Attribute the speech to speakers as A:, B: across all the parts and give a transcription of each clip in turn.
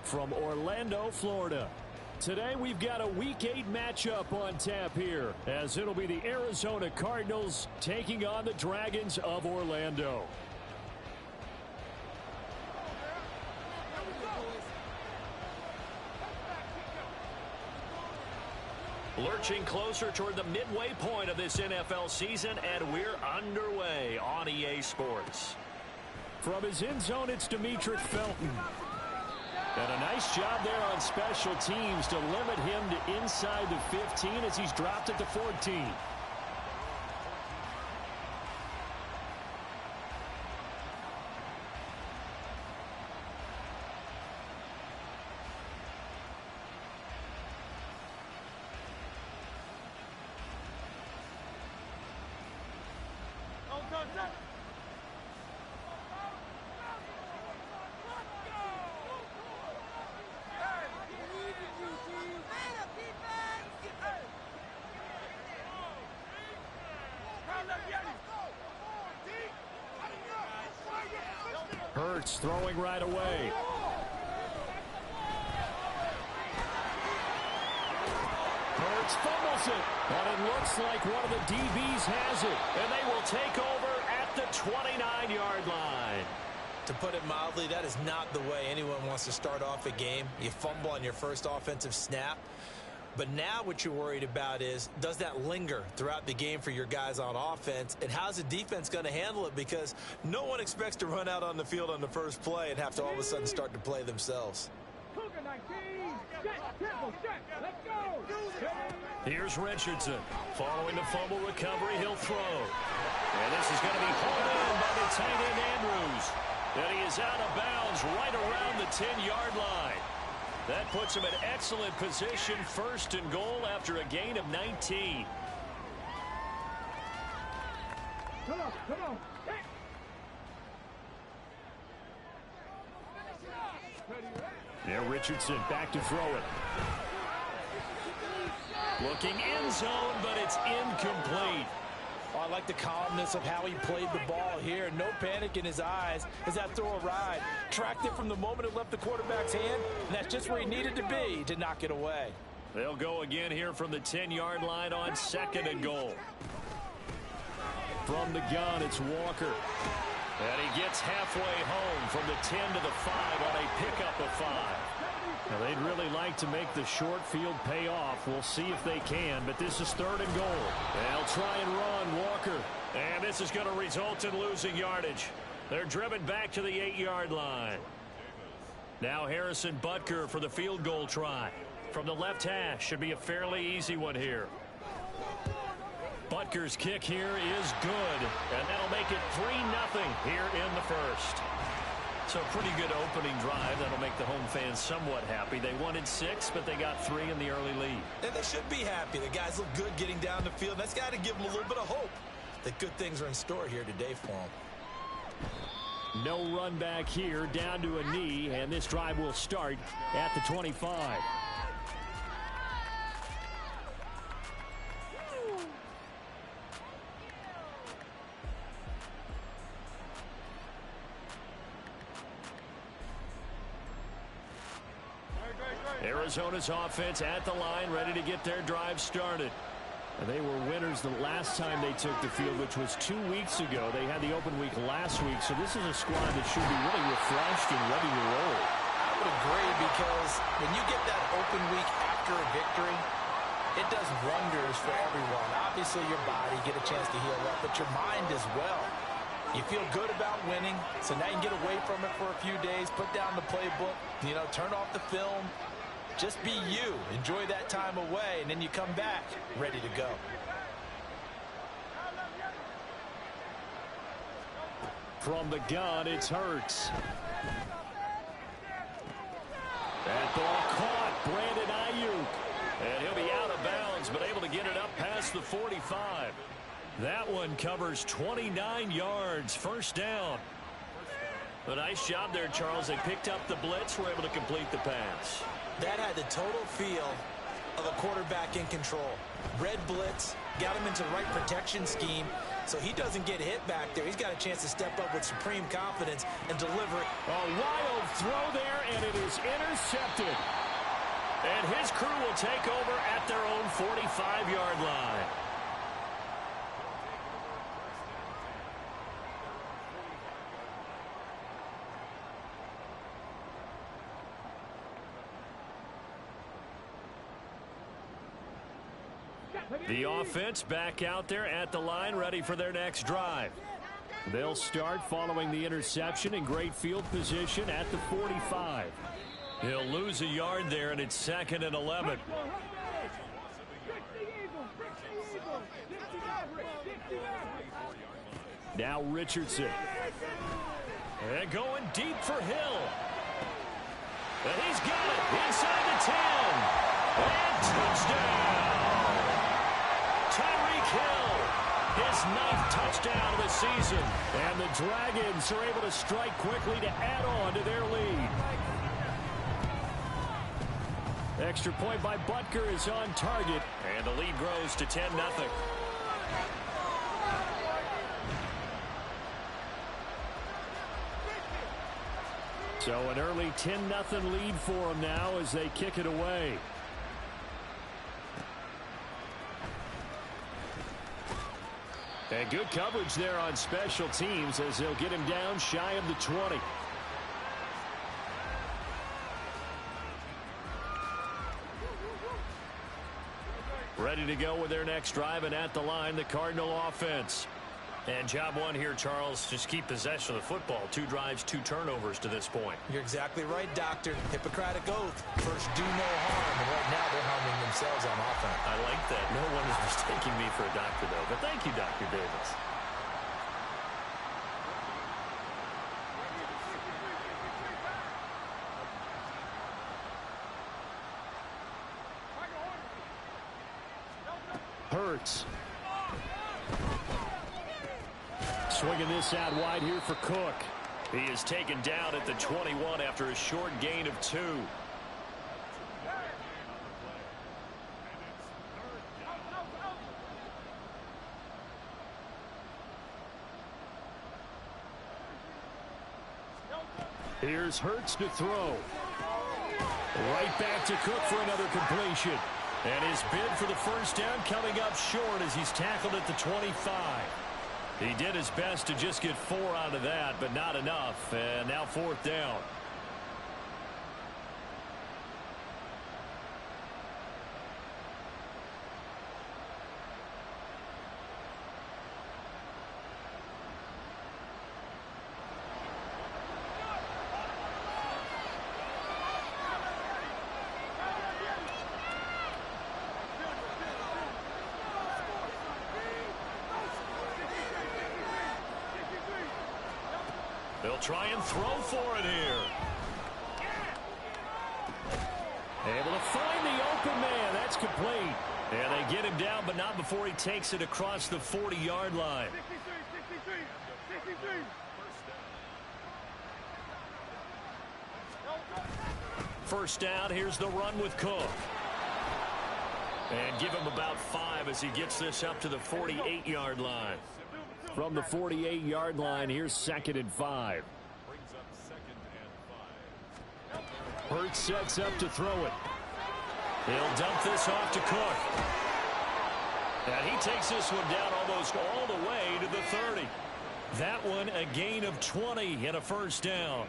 A: from Orlando, Florida. Today we've got a Week 8 matchup on tap here, as it'll be the Arizona Cardinals taking on the Dragons of Orlando. Lurching closer toward the midway point of this NFL season, and we're underway on EA Sports. From his end zone, it's Demetric Felton. And a nice job there on special teams to limit him to inside the 15 as he's dropped it to 14. Hurts throwing right away. Hurts fumbles it, and it looks like one of the DBs has it, and they will take over at the 29-yard line.
B: To put it mildly, that is not the way anyone wants to start off a game. You fumble on your first offensive snap. But now what you're worried about is, does that linger throughout the game for your guys on offense? And how's the defense going to handle it? Because no one expects to run out on the field on the first play and have to all of a sudden start to play themselves.
A: Here's Richardson. Following the fumble recovery, he'll throw. And this is going to be hauled in by the tight end Andrews. And he is out of bounds right around the 10-yard line. That puts him in excellent position, first and goal after a gain of 19.
C: Come on.
A: Now Richardson back to throw it. Looking end zone, but it's incomplete.
B: I like the calmness of how he played the ball here. No panic in his eyes as that throw arrived. Tracked it from the moment it left the quarterback's hand, and that's just where he needed to be to knock it away.
A: They'll go again here from the 10-yard line on second and goal. From the gun, it's Walker. And he gets halfway home from the 10 to the 5 on a pickup of 5. Now, they'd really like to make the short field pay off. We'll see if they can, but this is third and goal. They'll try and run, Walker. And this is going to result in losing yardage. They're driven back to the 8-yard line. Now Harrison Butker for the field goal try. From the left hash, should be a fairly easy one here. Butker's kick here is good, and that'll make it 3-0 here in the first. So a pretty good opening drive. That'll make the home fans somewhat happy. They wanted 6, but they got 3 in the early lead.
B: And they should be happy. The guys look good getting down the field. That's got to give them a little bit of hope that good things are in store here today for them.
A: No run back here, down to a knee, and this drive will start at the 25. Arizona's offense at the line, ready to get their drive started. And they were winners the last time they took the field, which was 2 weeks ago. They had the open week last week, so this is a squad that should be really refreshed and ready to roll.
B: I would agree, because when you get that open week after a victory, it does wonders for everyone. Obviously, your body get a chance to heal up, but your mind as well. You feel good about winning, so now you can get away from it for a few days, put down the playbook, turn off the film. Just be you. Enjoy that time away, and then you come back ready to go.
A: From the gun, it's Hurts. That ball caught. Brandon Ayuk. And he'll be out of bounds, but able to get it up past the 45. That one covers 29 yards. First down. A nice job there, Charles. They picked up the blitz, were able to complete the pass.
B: That had the total feel of a quarterback in control. Red blitz, got him into the right protection scheme, so he doesn't get hit back there. He's got a chance to step up with supreme confidence and deliver it.
A: A wild throw there, and it is intercepted. And his crew will take over at their own 45-yard line. The offense back out there at the line, ready for their next drive. They'll start following the interception in great field position at the 45. He'll lose a yard there, and it's 2nd and 11. Now Richardson. And going deep for Hill. And he's got it inside the 10. And touchdown. Tyreek Hill, his 9th touchdown of the season. And the Dragons are able to strike quickly to add on to their lead. Extra point by Butker is on target. And the lead grows to 10-0. So an early 10-0 lead for them now as they kick it away. And good coverage there on special teams as they'll get him down shy of the 20. Ready to go with their next drive, and at the line, the Cardinal offense. And job one here, Charles, just keep possession of the football. 2 drives, 2 turnovers to this point.
B: You're exactly right, Doctor. Hippocratic oath. First, do no harm. And right now, they're harming themselves on offense.
A: I like that. No one is mistaking me for a doctor, though. But thank you, Dr. Davis. Hurts. Swinging this out wide here for Cook. He is taken down at the 21 after a short gain of 2. Here's Hurts to throw. Right back to Cook for another completion. And his bid for the first down coming up short as he's tackled at the 25. He did his best to just get 4 out of that, but not enough. And now 4th down. They'll try and throw for it here. Able to find the open man. That's complete. And they get him down, but not before he takes it across the 40-yard line.
C: 63.
A: First down, here's the run with Cook. And give him about 5 as he gets this up to the 48-yard line. From the 48-yard line, here's 2nd and 5. Hurts sets up to throw it. He'll dump this off to Cook. And he takes this one down almost all the way to the 30. That one a gain of 20 and a first down.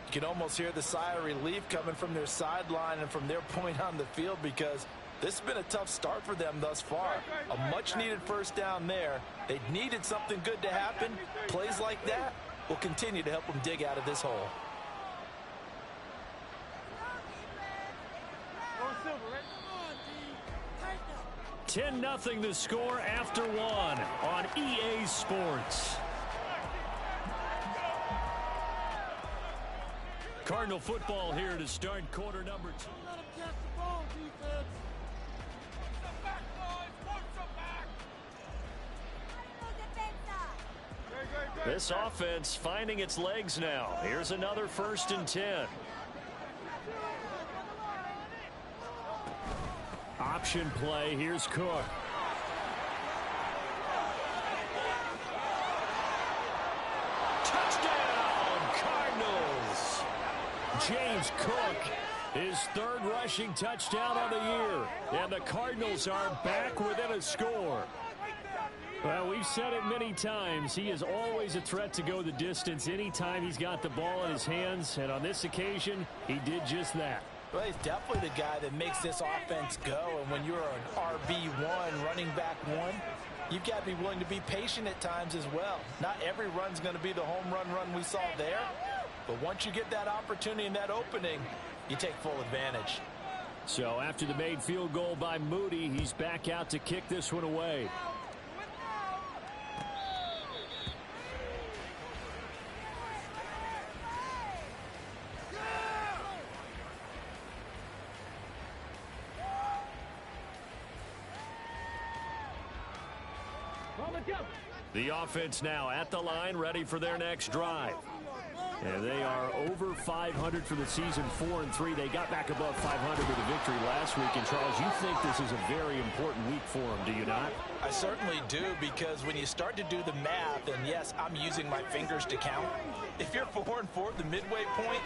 B: You can almost hear the sigh of relief coming from their sideline and from their point on the field because this has been a tough start for them thus far. A much-needed first down there. They needed something good to happen. Plays like that will continue to help them dig out of this hole.
A: 10-0 the score after 1 on EA Sports. Cardinal football here to start quarter number 2. This offense finding its legs now. Here's another 1st and 10. option play. Here's Cook. Touchdown, Cardinals. James Cook, his third rushing touchdown of the year. And the Cardinals are back within a score. Well, we've said it many times. He is always a threat to go the distance anytime he's got the ball in his hands. And on this occasion, he did just that.
B: Well, he's definitely the guy that makes this offense go. And when you're an RB1, running back one, you've got to be willing to be patient at times as well. Not every run's going to be the home run we saw there. But once you get that opportunity and that opening, you take full advantage.
A: So after the made field goal by Moody, he's back out to kick this one away. The offense now at the line, ready for their next drive. And they are over 500 for the season, 4-3. They got back above 500 with a victory last week. And, Charles, you think this is a very important week for them, do you not?
B: I certainly do, because when you start to do the math, and yes, I'm using my fingers to count. If you're 4-4 at the midway point,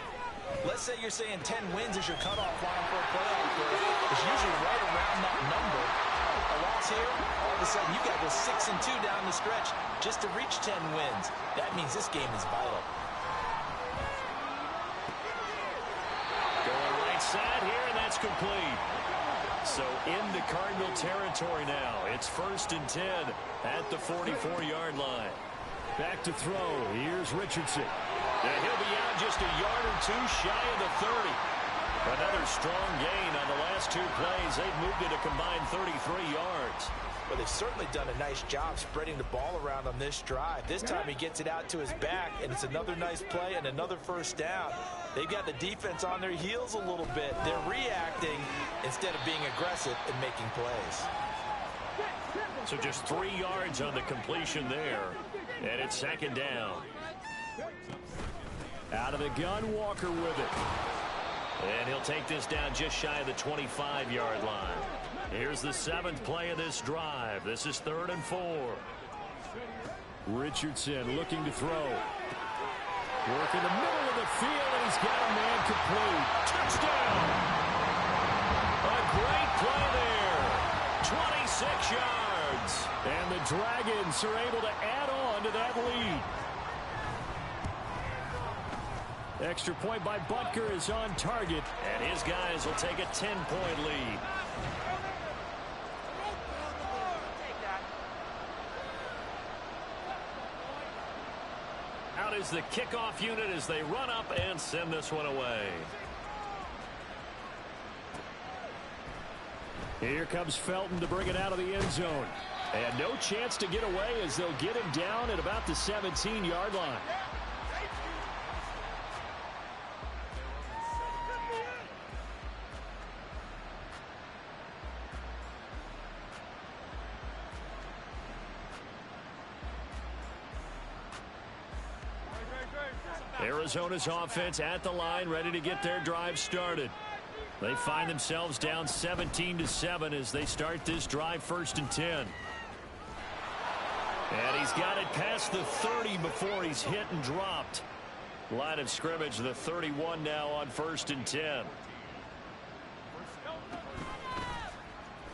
B: let's say you're saying 10 wins is your cutoff line for a playoff berth. It's usually right around that number. A loss here, all of a sudden you got to go 6-2 down the stretch just to reach 10 wins. That means this game is vital.
A: Going right side here, and that's complete. So into Cardinal territory now. It's 1st and 10 at the 44-yard line. Back to throw. Here's Richardson. And he'll be out just a yard or two shy of the 30. Another strong gain on the last two plays. They've moved it a combined 33 yards.
B: Well, they've certainly done a nice job spreading the ball around on this drive. This time he gets it out to his back, and it's another nice play and another first down. They've got the defense on their heels a little bit. They're reacting instead of being aggressive and making plays.
A: So just 3 yards on the completion there. And it's 2nd down. Out of the gun, Walker with it. And he'll take this down just shy of the 25-yard line. Here's the 7th play of this drive. This is 3rd and 4. Richardson looking to throw. Work in the middle of the field, and he's got a man complete. Touchdown! A great play there. 26 yards. And the Dragons are able to add on to that lead. Extra point by Butker is on target, and his guys will take a 10-point lead. Out is the kickoff unit as they run up and send this one away. Here comes Felton to bring it out of the end zone. And no chance to get away as they'll get him down at about the 17-yard line. Arizona's offense at the line, ready to get their drive started. They find themselves down 17-7 as they start this drive, 1st and 10. And he's got it past the 30 before he's hit and dropped. Line of scrimmage, the 31 now on 1st and 10.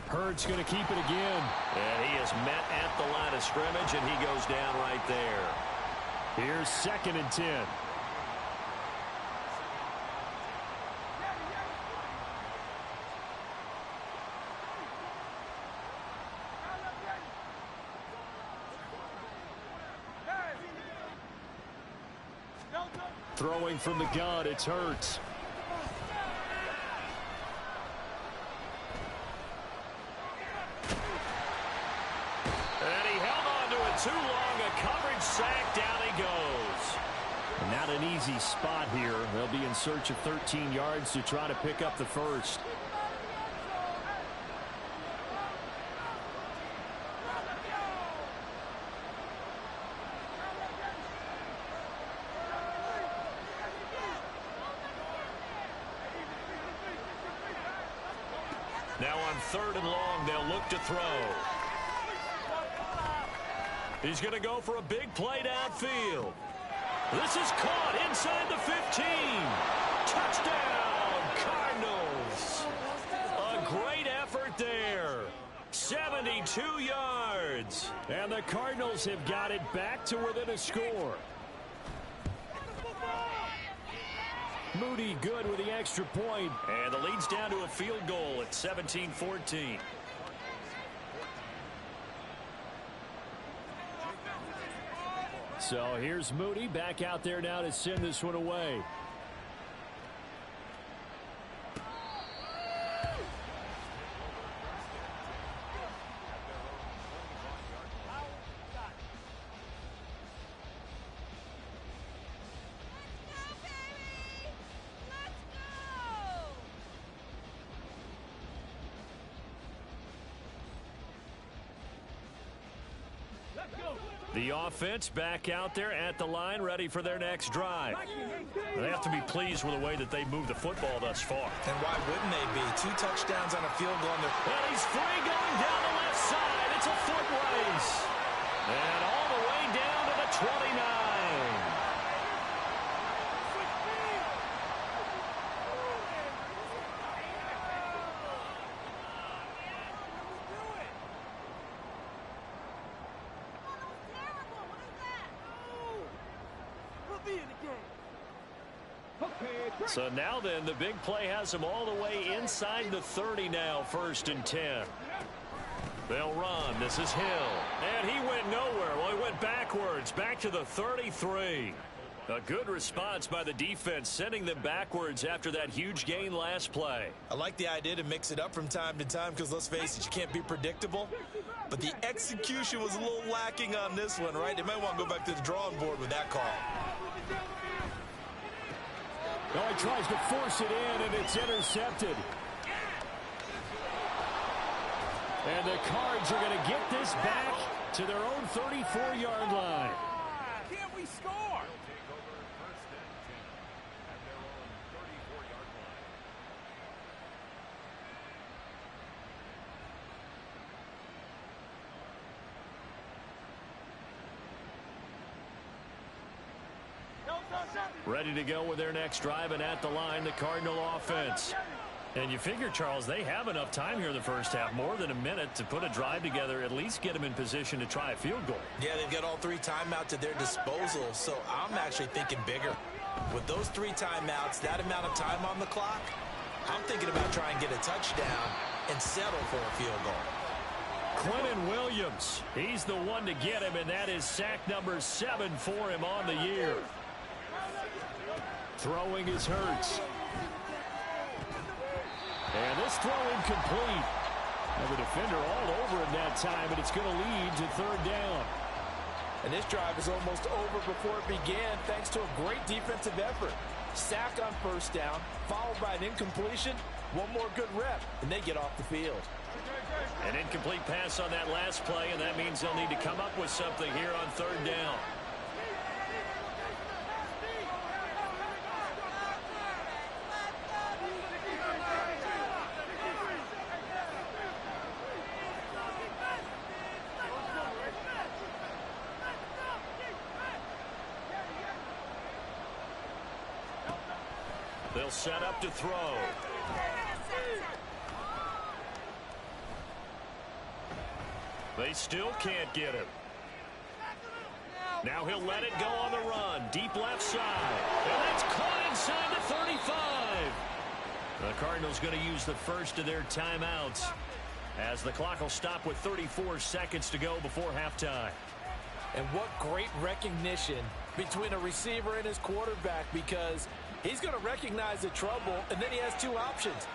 A: Hurts going to keep it again. And he is met at the line of scrimmage, and he goes down right there. Here's 2nd and 10. Throwing from the gun, it's Hurts. And he held on to it too long. A coverage sack. Down he goes. Not an easy spot here. They'll be in search of 13 yards to try to pick up the first. Now on 3rd and long, they'll look to throw. He's going to go for a big play downfield. This is caught inside the 15. Touchdown, Cardinals. A great effort there. 72 yards. And the Cardinals have got it back to within a score. Moody good with the extra point. And the lead's down to a field goal at 17-14. So here's Moody back out there now to send this one away. The offense back out there at the line, ready for their next drive. They have to be pleased with the way that they moved the football thus far.
B: And why wouldn't they be? 2 touchdowns on a field goal.
A: And he's free going down the left side. It's a foot race. And all the way down to the 29. So now then, the big play has them all the way inside the 30 now, 1st and 10. They'll run. This is Hill. And he went nowhere. Well, he went backwards, back to the 33. A good response by the defense, sending them backwards after that huge gain last play.
B: I like the idea to mix it up from time to time because, let's face it, you can't be predictable. But the execution was a little lacking on this one, right? They might want to go back to the drawing board with that call.
A: Oh, he tries to force it in, and it's intercepted. And the Cards are going to get this back to their own 34-yard line.
C: Can't we score?
A: Ready to go with their next drive, and at the line, the Cardinal offense. And you figure, Charles, they have enough time here in the first half, more than a minute, to put a drive together, at least get them in position to try a field goal.
B: Yeah, they've got all 3 timeouts at their disposal, so I'm actually thinking bigger. With those 3 timeouts, that amount of time on the clock, I'm thinking about trying to get a touchdown and settle for a field goal.
A: Quentin Williams, he's the one to get him, and that is sack number 7 for him on the year. Throwing is Hurts. And this throw incomplete. And the defender all over him that time, and it's going to lead to 3rd down.
D: And this drive is almost over before it began thanks to a great defensive effort. Sack on 1st down, followed by an incompletion. One more good rep, and they get off the field.
A: An incomplete pass on that last play, and that means they'll need to come up with something here on 3rd down. They'll set up to throw. They still can't get him. Now he'll let it go on the run. Deep left side. And that's caught inside the 35. The Cardinals going to use the first of their timeouts as the clock will stop with 34 seconds to go before halftime.
D: And what great recognition between a receiver and his quarterback, because he's going to recognize the trouble, and then he has 2 options.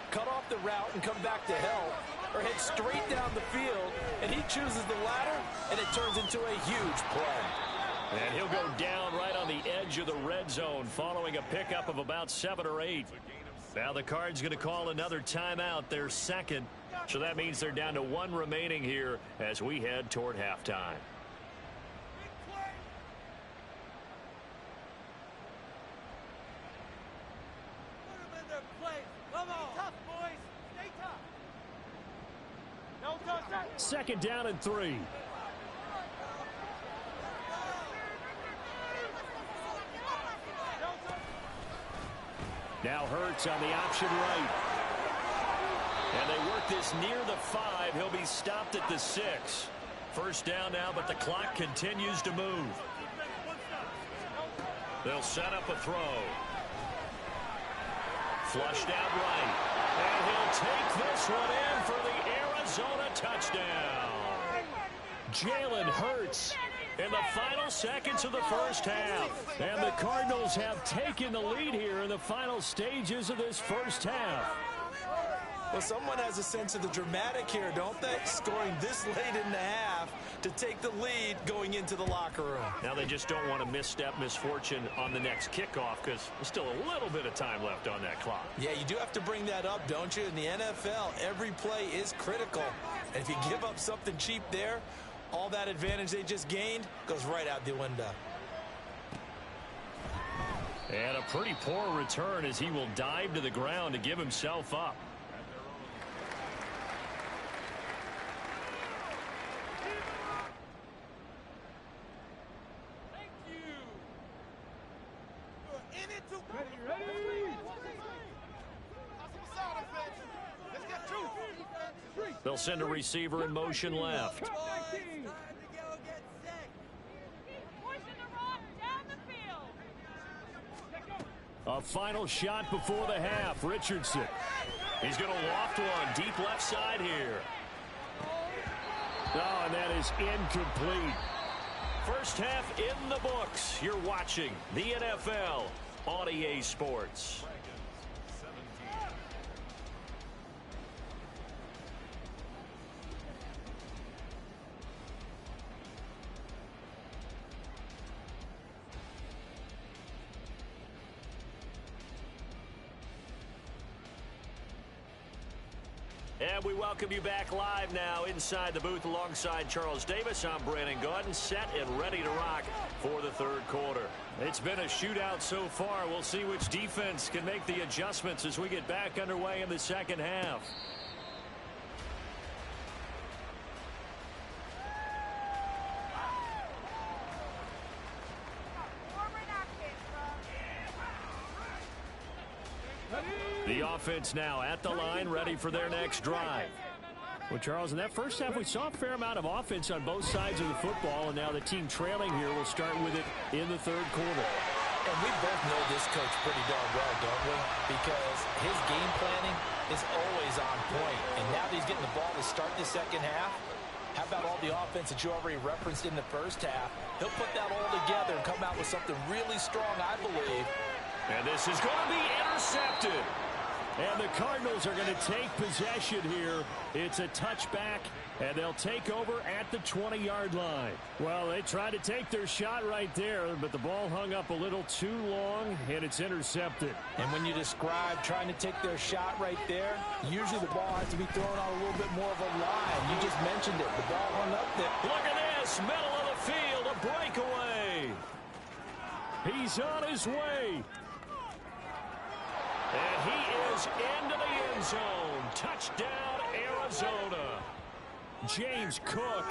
D: Cut off the route and come back to help, or head straight down the field, and he chooses the latter, and it turns into a huge play.
A: And he'll go down right on the edge of the red zone following a pickup of about 7 or 8. Now the Cards going to call another timeout, their second. So that means they're down to 1 remaining here as we head toward halftime. 2nd down and 3. Now Hurts on the option right. And they work this near the 5. He'll be stopped at the 6. 1st down now, but the clock continues to move. They'll set up a throw. Flushed out right. And he'll take this one in for the Arizona touchdown. Jalen Hurts in the final seconds of the 1st half. And the Cardinals have taken the lead here in the final stages of this 1st half.
D: Well, someone has a sense of the dramatic here, don't they? Scoring this late in the half to take the lead going into the locker room.
A: Now they just don't want to misstep misfortune on the next kickoff because there's still a little bit of time left on that clock.
D: Yeah, you do have to bring that up, don't you? In the NFL, every play is critical. And if you give up something cheap there, all that advantage they just gained goes right out the window.
A: And a pretty poor return as he will dive to the ground to give himself up. They'll send a receiver in motion left. A final shot before the half. Richardson. He's going to loft one deep left side here. Oh, and that is incomplete. 1st half in the books. You're watching the NFL on EA Sports. And we welcome you back live now inside the booth alongside Charles Davis. I'm Brandon Gaudin, set and ready to rock for the 3rd quarter. It's been a shootout so far. We'll see which defense can make the adjustments as we get back underway in the 2nd half. The offense now at the line, ready for their next drive. Well, Charles, in that 1st half, we saw a fair amount of offense on both sides of the football, and now the team trailing here will start with it in the 3rd quarter.
D: And we both know this coach pretty darn well, don't we? Because his game planning is always on point. And now that he's getting the ball to start the 2nd half, how about all the offense that you already referenced in the 1st half? He'll put that all together and come out with something really strong, I believe.
A: And this is going to be intercepted. And the Cardinals are going to take possession here. It's a touchback, and they'll take over at the 20-yard line. Well, they tried to take their shot right there, but the ball hung up a little too long, and it's intercepted.
D: And when you describe trying to take their shot right there, usually the ball has to be thrown on a little bit more of a line. You just mentioned it. The ball hung up there.
A: Look at this, middle of the field, a breakaway. He's on his way. And he is into the end zone. Touchdown, Arizona. James Cook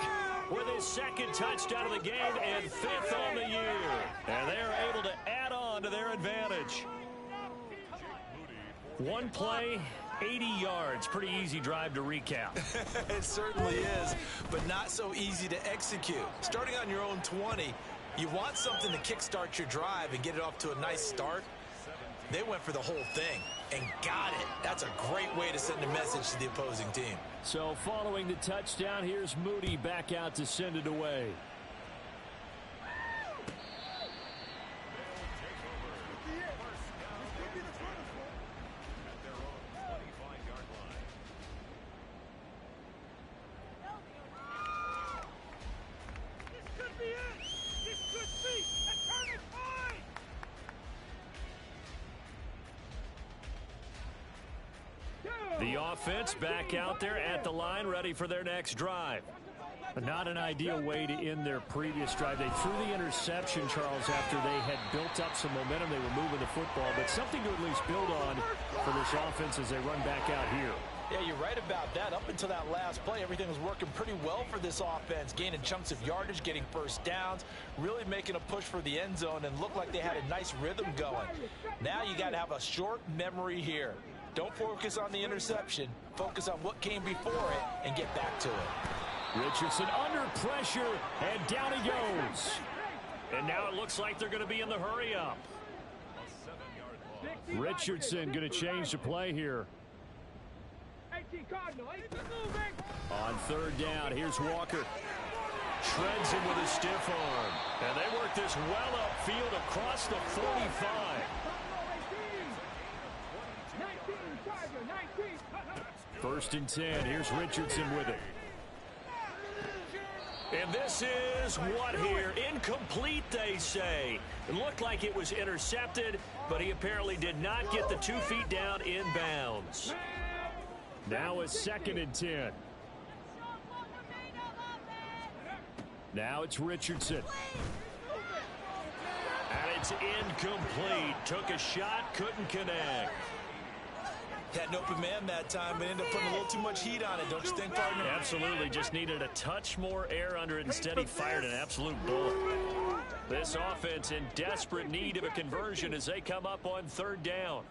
A: with his 2nd touchdown of the game and 5th on the year. And they're able to add on to their advantage. One play, 80 yards. Pretty easy drive to recap.
D: It certainly is, but not so easy to execute. Starting on your own 20, you want something to kickstart your drive and get it off to a nice start. They went for the whole thing and got it. That's a great way to send a message to the opposing team.
A: So following the touchdown, here's Moody back out to send it away. The offense back out there at the line, ready for their next drive. Not an ideal way to end their previous drive. They threw the interception, Charles, after they had built up some momentum. They were moving the football, but something to at least build on for this offense as they run back out here.
D: Yeah, you're right about that. Up until that last play, everything was working pretty well for this offense, gaining chunks of yardage, getting first downs, really making a push for the end zone, and looked like they had a nice rhythm going. Now you got to have a short memory here. Don't focus on the interception. Focus on what came before it and get back to it.
A: Richardson under pressure, and down he goes. And now it looks like they're going to be in the hurry up. Richardson going to change the play here. On third down, here's Walker. Shreds him with a stiff arm. And they work this well upfield across the 45. First and 10, here's Richardson with it. And this is what here? Incomplete, they say. It looked like it was intercepted, but he apparently did not get the 2 feet down in bounds. Now a second and 10. Now it's Richardson. And it's incomplete. Took a shot, couldn't connect.
D: Had an open man that time, but ended up putting a little too much heat on it, don't you think, partner?
A: Absolutely. Just needed a touch more air under it. Instead, he fired an absolute bullet. This offense in desperate need of a conversion as they come up on third down.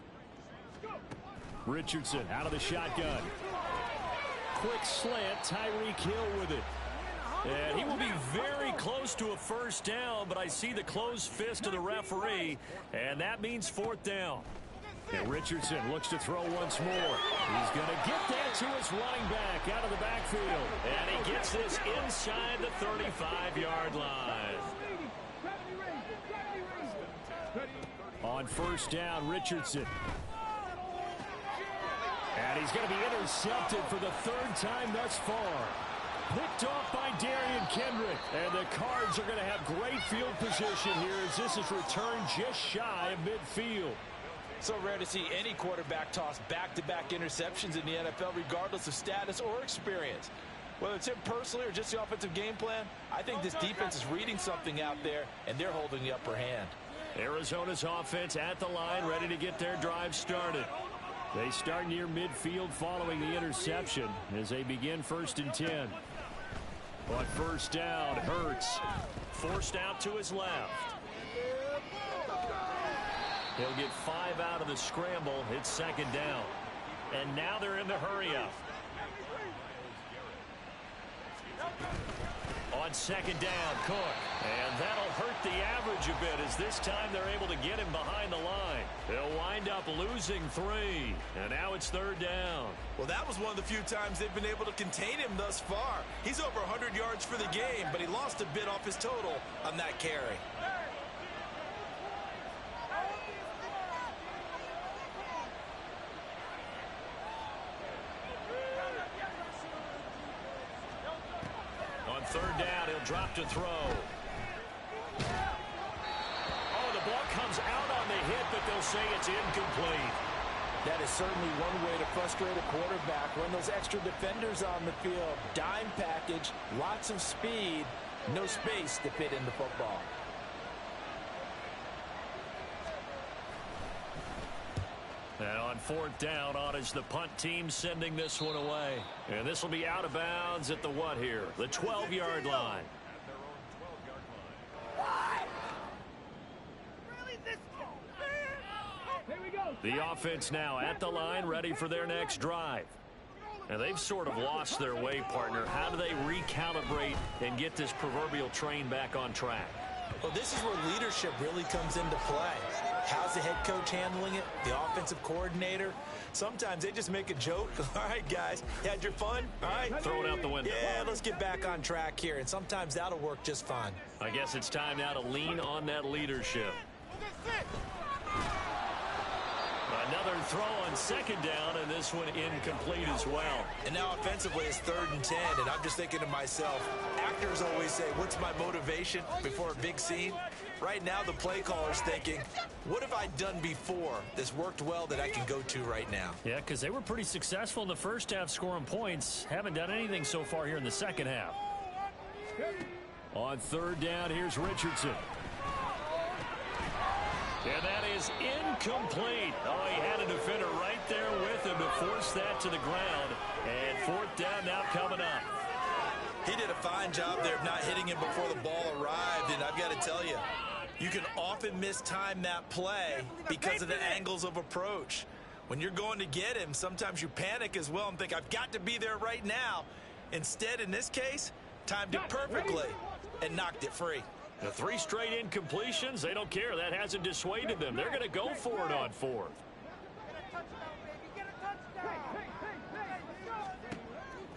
A: Richardson out of the shotgun. Quick slant, Tyreek Hill with it. And he will be very close to a first down, but I see the closed fist of the referee, and that means fourth down. And Richardson looks to throw once more. He's going to get that to his running back out of the backfield. And he gets this inside the 35-yard line. On first down, Richardson. And he's going to be intercepted for the third time thus far. Picked off by Darian Kendrick. And the Cards are going to have great field position here as this is returned just shy of midfield.
D: So rare to see any quarterback toss back-to-back interceptions in the NFL, regardless of status or experience. Whether it's him personally or just the offensive game plan, I think this defense is reading something out there, and they're holding the upper hand.
A: Arizona's offense at the line, ready to get their drive started. They start near midfield following the interception as they begin first and 10. On first down, Hurts forced out to his left. He'll get 5 out of the scramble. It's second down. And now they're in the hurry-up. On second down, Cook. And that'll hurt the average a bit as this time they're able to get him behind the line. They'll wind up losing 3. And now it's third down.
D: Well, that was one of the few times they've been able to contain him thus far. He's over 100 yards for the game, but he lost a bit off his total on that carry.
A: Third down, he'll drop to throw. Oh, the ball comes out on the hit, but they'll say it's incomplete.
D: That is certainly one way to frustrate a quarterback. Run those extra defenders on the field. Dime package, lots of speed, no space to fit in the football.
A: And on fourth down, on is the punt team sending this one away. And this will be out of bounds at the what here? The 12-yard line. The offense now at the line, ready for their next drive. And they've sort of lost their way, partner. How do they recalibrate and get this proverbial train back on track?
D: Well, this is where leadership really comes into play. How's the head coach handling it? The offensive coordinator? Sometimes they just make a joke. All right, guys, you had your fun? All right.
A: Throw it out the window.
D: Yeah, let's get back on track here. And sometimes that'll work just fine.
A: I guess it's time now to lean on that leadership. Another throw on second down, and this one incomplete as well.
D: And now offensively it's 3rd and 10, and I'm just thinking to myself, actors always say, what's my motivation before a big scene? Right now the play caller's thinking, what have I done before that's worked well that I can go to right now?
A: Yeah, because they were pretty successful in the first half scoring points. Haven't done anything so far here in the second half. On third down, here's Richardson. And that is incomplete. Oh, he had a defender right there with him to force force that to the ground. And fourth down now coming up.
B: He did a fine job there of not hitting him before the ball arrived, and I've got to tell you, you can often mistime that play because of the angles of approach. When you're going to get him, sometimes you panic as well and think, I've got to be there right now. Instead, in this case, timed it perfectly and knocked it free.
A: The 3 straight incompletions, they don't care. That hasn't dissuaded them. They're going to go for it on fourth.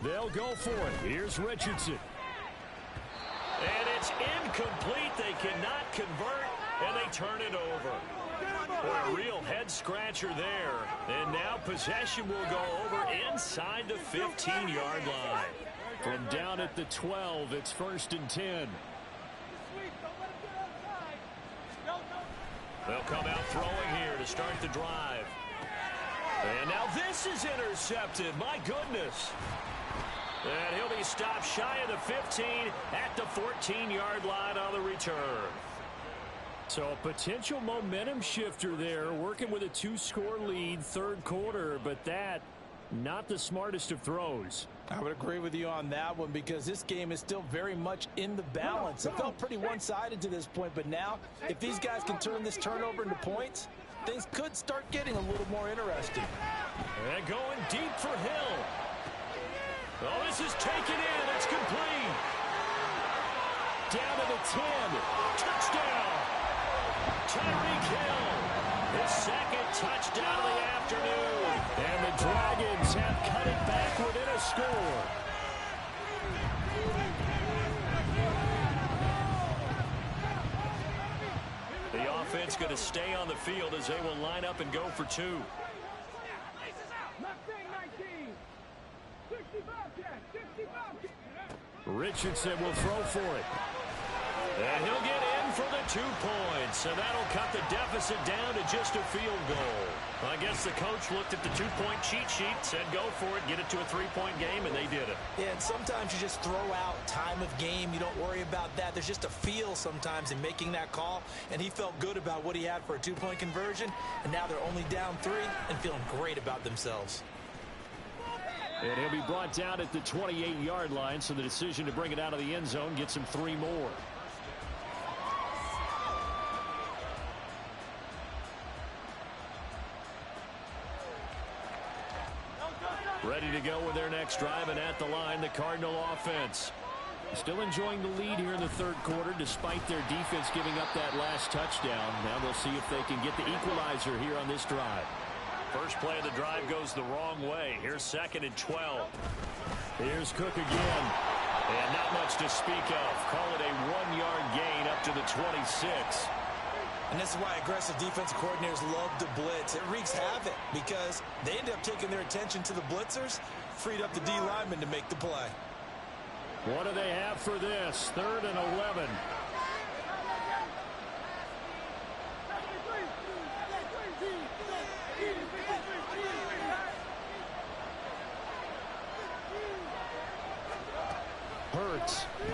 A: They'll go for it. Here's Richardson. And it's incomplete. They cannot convert, and they turn it over. Boy, a real head-scratcher there. And now possession will go over inside the 15-yard line. From down at the 12, it's 1st and 10. They'll come out throwing here to start the drive. And now this is intercepted. My goodness. And he'll be stopped shy of the 15 at the 14-yard line on the return. So a potential momentum shifter there, working with a 2-score lead, third quarter, but that, not the smartest of throws.
D: I would agree with you on that one because this game is still very much in the balance. It felt pretty one-sided to this point, but now if these guys can turn this turnover into points, things could start getting a little more interesting.
A: And going deep for Hill. Oh, this is taken in. It's complete. Down to the 10. Touchdown. Tyreek Hill. His second touchdown of the afternoon. And the Dragons have cut it back within a score. The offense going to stay on the field as they will line up and go for 2. Richardson will throw for it. And he'll get in for the 2 points. And that'll cut the deficit down to just a field goal. I guess the coach looked at the 2-point cheat sheet, said go for it, get it to a 3-point game, and they did it.
B: Yeah, and sometimes you just throw out time of game. You don't worry about that. There's just a feel sometimes in making that call. And he felt good about what he had for a 2-point conversion. And now they're only down 3 and feeling great about themselves.
A: And he'll be brought down at the 28-yard line, so the decision to bring it out of the end zone gets him 3 more. Ready to go with their next drive, and at the line, the Cardinal offense. Still enjoying the lead here in the third quarter, despite their defense giving up that last touchdown. Now they'll see if they can get the equalizer here on this drive. First play of the drive goes the wrong way. Here's 2nd and 12. Here's Cook again. And not much to speak of. Call it a 1-yard gain up to the 26.
B: And this is why aggressive defensive coordinators love to blitz. It wreaks havoc because they end up taking their attention to the blitzers, freed up the D lineman to make the play.
A: What do they have for this? 3rd and 11. Hurts. A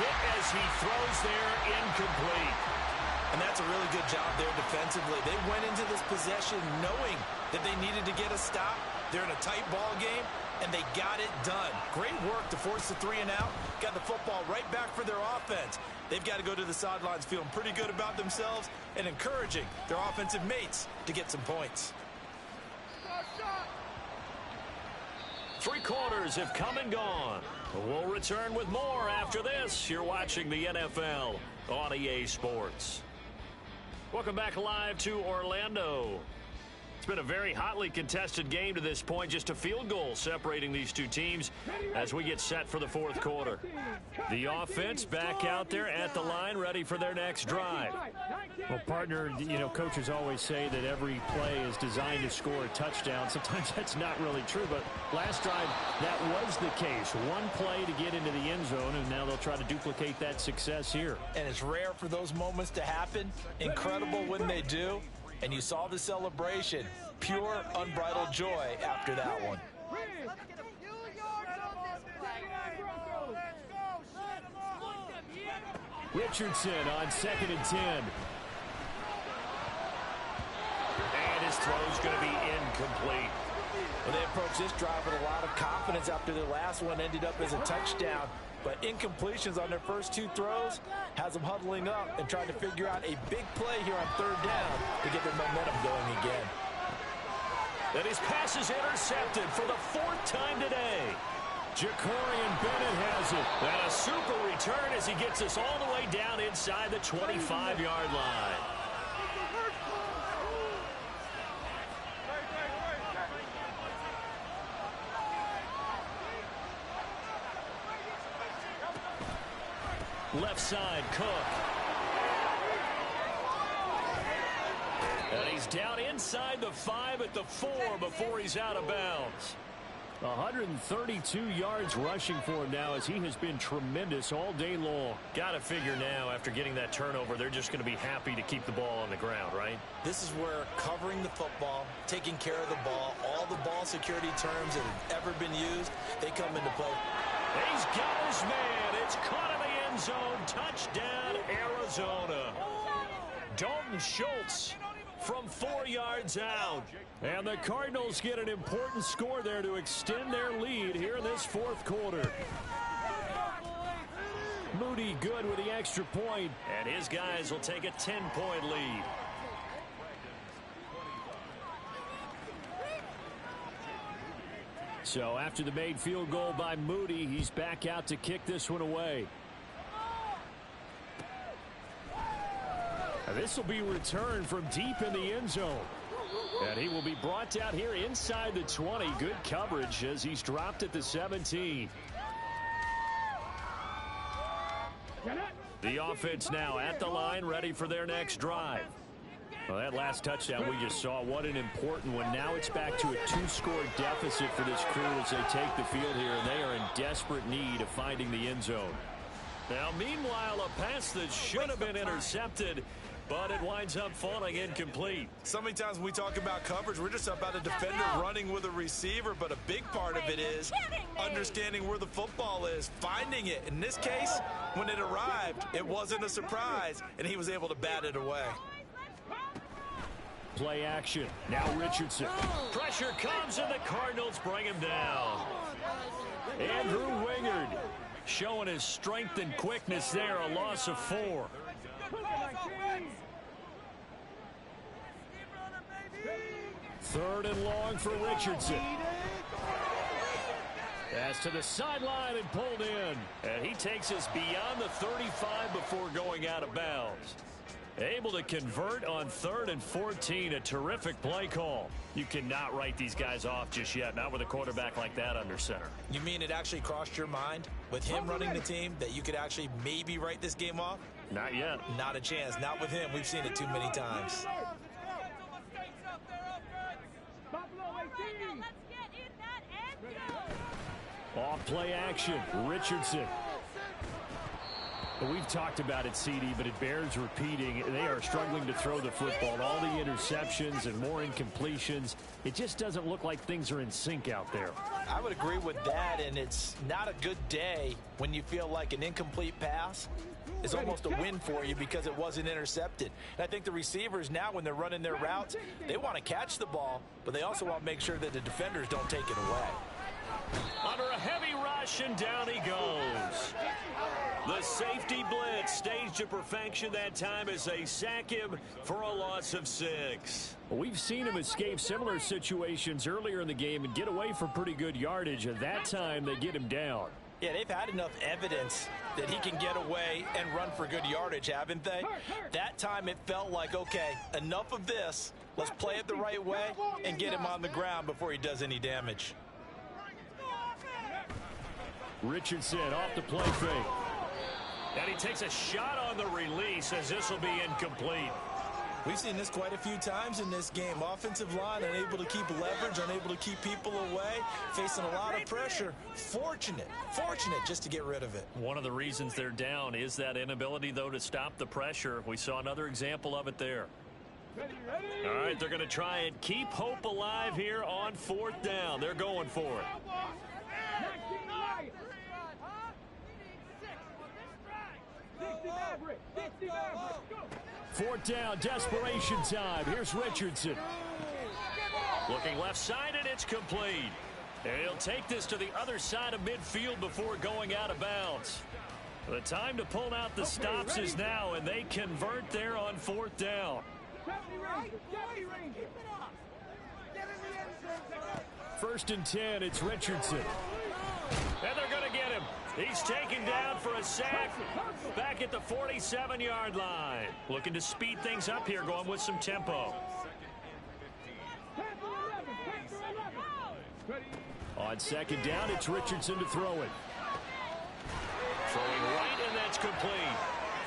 A: hit as he throws there, incomplete.
B: And that's a really good job there defensively. They went into this possession knowing that they needed to get a stop. They're in a tight ball game, and they got it done. Great work to force the 3 and out. Got the football right back for their offense. They've got to go to the sidelines feeling pretty good about themselves and encouraging their offensive mates to get some points.
A: 3 quarters have come and gone. We'll return with more after this. You're watching the NFL on EA Sports. Welcome back live to Orlando. It's been a very hotly contested game to this point. Just a field goal separating these two teams as we get set for the fourth quarter. The offense back out there at the line, ready for their next drive.
C: Well, partner, you know, coaches always say that every play is designed to score a touchdown. Sometimes that's not really true, but last drive, that was the case. One play to get into the end zone, and now they'll try to duplicate that success here.
D: And it's rare for those moments to happen. Incredible when they do. And you saw the celebration. Pure, unbridled joy after that one.
A: Richardson on 2nd and 10. And this throw is going to be incomplete.
D: Well, they approached this drive with a lot of confidence after their last one ended up as a touchdown. But incompletions on their first two throws has them huddling up and trying to figure out a big play here on third down to get their momentum going again.
A: And his pass is intercepted for the fourth time today. Jacorian Bennett has it. And a super return as he gets us all the way down inside the 25-yard line. Left side, Cook. And he's down inside the 5 at the 4 before he's out of bounds.
C: 132 yards rushing for him now as he has been tremendous all day long.
A: Got to figure now after getting that turnover, they're just going to be happy to keep the ball on the ground, right?
B: This is where covering the football, taking care of the ball, all the ball security terms that have ever been used, they come into play.
A: He's got his man. It's caught in the end zone. Touchdown, Arizona. Dalton Schultz from 4 yards out. And the Cardinals get an important score there to extend their lead here in this fourth quarter. Moody good with the extra point. And his guys will take a 10-point lead.
C: So after the made field goal by Moody, he's back out to kick this one away. And this will be returned from deep in the end zone. And he will be brought out here inside the 20. Good coverage as he's dropped at the 17. The offense now at the line, ready for their next drive. Well, that last touchdown we just saw, what an important one. Now it's back to a 2-score deficit for this crew as they take the field here, and they are in desperate need of finding the end zone.
A: Now, meanwhile, a pass that should have been intercepted, but it winds up falling incomplete.
B: So many times when we talk about coverage, we're just about a defender running with a receiver, but a big part of it is understanding where the football is, finding it. In this case, when it arrived, it wasn't a surprise, and he was able to bat it away.
C: Play action. Now Richardson.
A: Pressure comes, and the Cardinals bring him down.
C: Andrew Wingard
A: showing his strength and quickness there, a loss of 4.
C: Third and long for Richardson. Pass to the sideline and pulled in.
A: And he takes us beyond the 35 before going out of bounds. Able to convert on 3rd and 14. A terrific play call. You cannot write these guys off just yet, not with a quarterback like that under center.
B: You mean it actually crossed your mind with him running the team that you could actually maybe write this game off?
A: Not yet.
B: Not a chance. Not with him. We've seen it too many times.
C: Off play action. Richardson. We've talked about it, CD, but it bears repeating. They are struggling to throw the football. All the interceptions and more incompletions. It just doesn't look like things are in sync out there.
D: I would agree with that, and it's not a good day when you feel like an incomplete pass is almost a win for you because it wasn't intercepted. And I think the receivers now, when they're running their routes, they want to catch the ball, but they also want to make sure that the defenders don't take it away.
A: Under a heavy rush, and down he goes. The safety blitz staged to perfection that time as they sack him for a loss of 6.
C: We've seen him escape similar situations earlier in the game and get away for pretty good yardage. At that time, they get him down.
D: Yeah, they've had enough evidence that he can get away and run for good yardage, haven't they? That time it felt like, okay, enough of this. Let's play it the right way and get him on the ground before he does any damage.
C: Richardson off the play fake.
A: And he takes a shot on the release as this will be incomplete.
B: We've seen this quite a few times in this game. Offensive line unable to keep leverage, unable to keep people away, facing a lot of pressure. Fortunate just to get rid of it.
A: One of the reasons they're down is that inability, though, to stop the pressure. We saw another example of it there. All right, they're going to try and keep hope alive here on 4th down. They're going for it.
C: Fourth down, desperation time. Here's Richardson.
A: Looking left side, and it's complete. And he'll take this to the other side of midfield before going out of bounds. The time to pull out the stops is now, and they convert there on 4th down. First and 10, it's Richardson. And they're going to get him. He's taken down for a sack back at the 47-yard line. Looking to speed things up here, going with some tempo. On 2nd down, it's Richardson to throw it. Throwing right, and that's complete.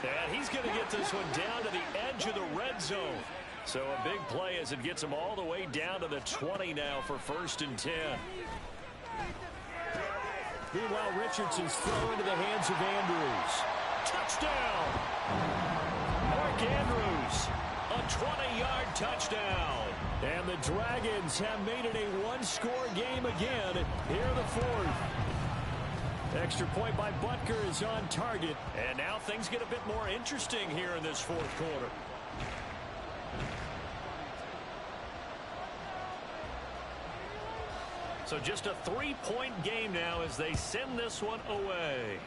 A: And he's going to get this one down to the edge of the red zone. So a big play as it gets him all the way down to the 20 now for 1st and 10. Meanwhile, Richardson's throw into the hands of Andrews. Touchdown! Mark Andrews, a 20-yard touchdown. And the Dragons have made it a one-score game again here in the 4th. Extra point by Butker is on target. And now things get a bit more interesting here in this 4th quarter. So just a 3-point game now as they send this one away.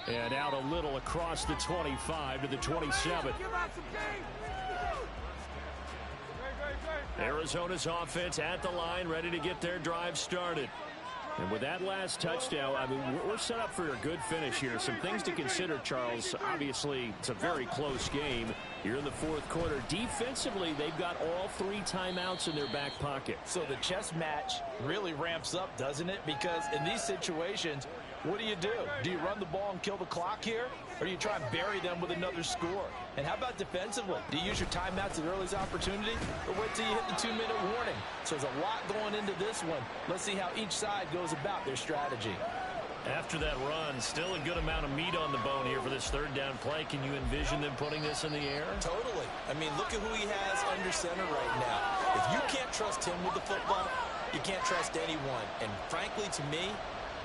A: And out a little across the 25 to the 27. Arizona's offense at the line, ready to get their drive started. And with that last touchdown, I mean, we're set up for a good finish here. Some things to consider, Charles. Obviously, it's a very close game. You're in the 4th quarter. Defensively, they've got all 3 timeouts in their back pocket.
D: So the chess match really ramps up, doesn't it? Because in these situations, what do? Do you run the ball and kill the clock here? Or do you try and bury them with another score? And how about defensively? Do you use your timeouts at earliest opportunity? Or wait till you hit the 2-minute warning? So there's a lot going into this one. Let's see how each side goes about their strategy.
A: After that run, still a good amount of meat on the bone here for this 3rd down play. Can you envision them putting this in the air?
D: Totally. I mean, look at who he has under center right now. If you can't trust him with the football, you can't trust anyone. And frankly, to me,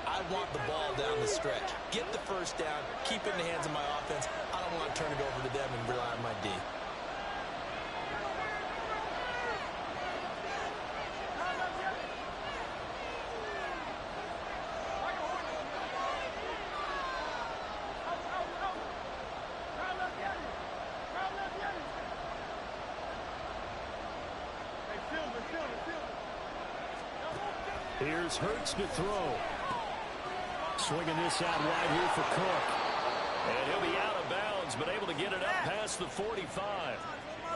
D: I want the ball down the stretch. Get the 1st down, keep it in the hands of my offense. I don't want to turn it over to them and rely on my D.
A: Here's Hurts to throw. Swinging this out wide here for Cook. And he'll be out of bounds, but able to get it up past the 45.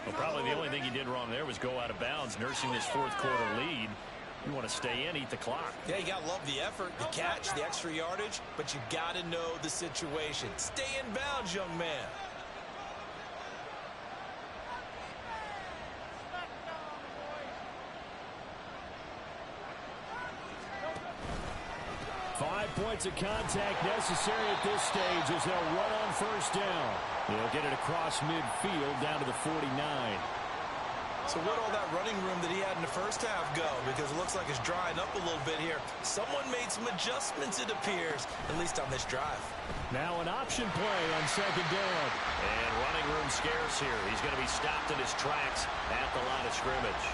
A: Well, probably the only thing he did wrong there was go out of bounds, nursing this 4th quarter lead. You want to stay in, eat the clock.
D: Yeah, you got to love the effort, the catch, the extra yardage, but you got to know the situation. Stay in bounds, young man.
A: Points of contact necessary at this stage as they'll run on 1st down. They'll get it across midfield down to the 49.
D: So where'd all that running room that he had in the 1st half go? Because it looks like it's drying up a little bit here. Someone made some adjustments, it appears, at least on this drive.
A: Now an option play on 2nd down. And running room scarce here. He's going to be stopped in his tracks at the line of scrimmage.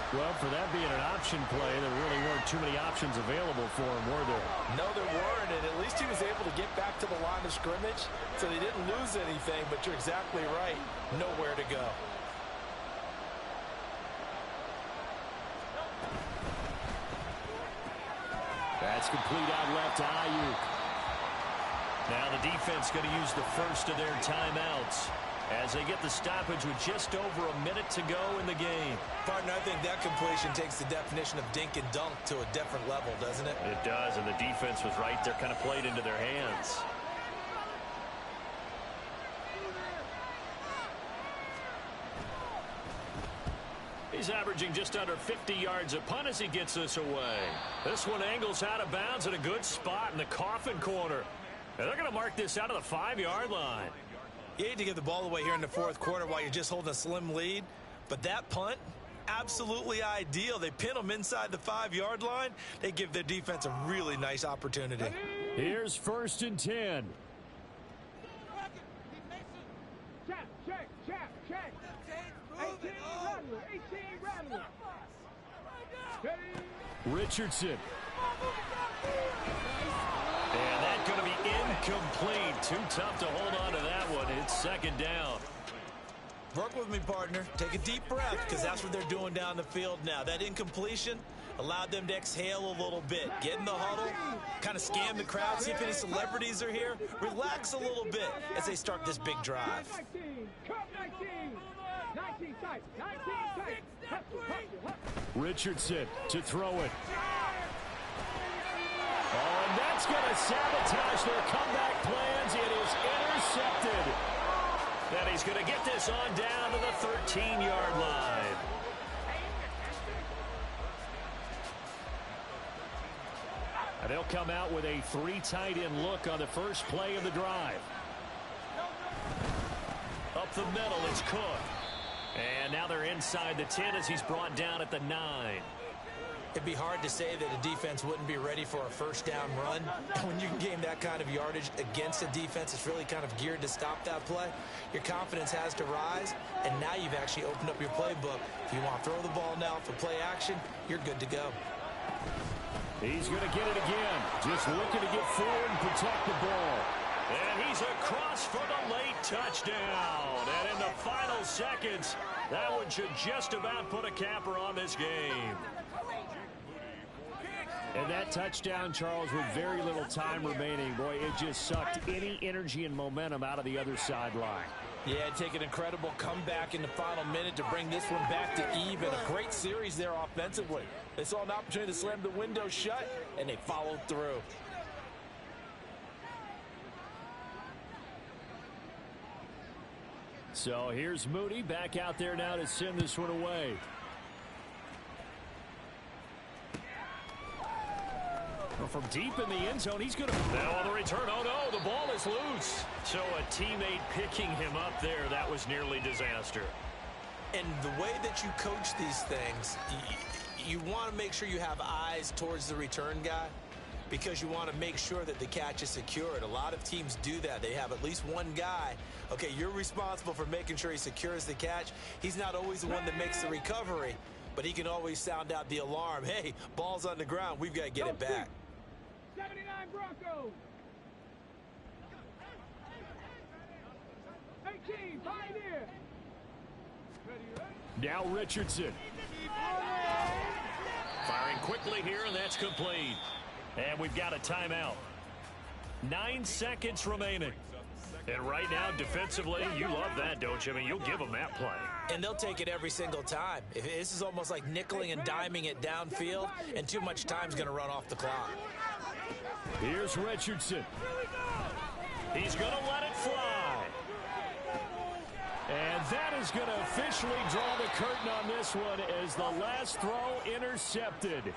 A: Well, for that being an option play, there really weren't too many options available for him, were there?
D: No, there weren't, and at least he was able to get back to the line of scrimmage, so they didn't lose anything, but you're exactly right. Nowhere to go.
A: That's complete out left to Ayuk. Now the defense going to use the 1st of their timeouts as they get the stoppage with just over a minute to go in the game.
D: Partner, I think that completion takes the definition of dink and dunk to a different level, doesn't it?
A: It does, and the defense was right there, kind of played into their hands. He's averaging just under 50 yards a punt as he gets this away. This one angles out of bounds at a good spot in the coffin corner. And they're going to mark this out of the 5-yard line.
D: You hate to give the ball away here in the 4th quarter while you're just holding a slim lead, but that punt, absolutely ideal. They pin them inside the 5-yard line. They give their defense a really nice opportunity.
A: Here's 1st and 10.
C: Richardson. And that's going to be incomplete. Too tough to hold on to that one. It's second down.
D: Work with me, partner. Take a deep breath, because that's what they're doing down the field now. That incompletion allowed them to exhale a little bit. Get in the huddle, kind of scan the crowd, see if any celebrities are here. Relax a little bit as they start this big drive.
C: Richardson to throw it. Oh, and that's going to sabotage their comeback plans. It is intercepted. And he's going to get this on down to the 13-yard line. And they'll come out with a 3 tight end look on the first play of the drive. Up the middle, it's Cook. And now they're inside the 10 as he's brought down at the 9.
D: It'd be hard to say that a defense wouldn't be ready for a first down run. When you can gain that kind of yardage against a defense that's really kind of geared to stop that play, your confidence has to rise, and now you've actually opened up your playbook. If you want to throw the ball now for play action, you're good to go.
C: He's going to get it again. Just looking to get forward and protect the ball. And he's across for the late touchdown. And in the final seconds, that one should just about put a capper on this game. And that touchdown, Charles, with very little time remaining, boy, it just sucked any energy and momentum out of the other sideline.
D: Yeah, take an incredible comeback in the final minute to bring this one back to even. A great series there offensively. They saw an opportunity to slam the window shut, and they followed through.
C: So here's Moody back out there now to send this one away. From deep in the end zone, he's going to... Now on the return, oh no, the ball is loose. So a teammate picking him up there, that was nearly disaster.
D: And the way that you coach these things, you want to make sure you have eyes towards the return guy, because you want to make sure that the catch is secured. A lot of teams do that. They have at least one guy. Okay, you're responsible for making sure he secures the catch. He's not always the one that makes the recovery, but he can always sound out the alarm. Hey, ball's on the ground. We've got to get it back.
E: 79 Broncos. 18 Pioneer.
C: Now Richardson. Firing quickly here, and that's complete. And we've got a timeout. 9 seconds remaining. And right now, defensively, you love that, don't you? I mean, you'll give them that play.
D: And they'll take it every single time. This is almost like nickeling and diming it downfield, and too much time's going to run off the clock.
C: Here's Richardson. He's going to let it fly. And that is going to officially draw the curtain on this one as the last throw intercepted.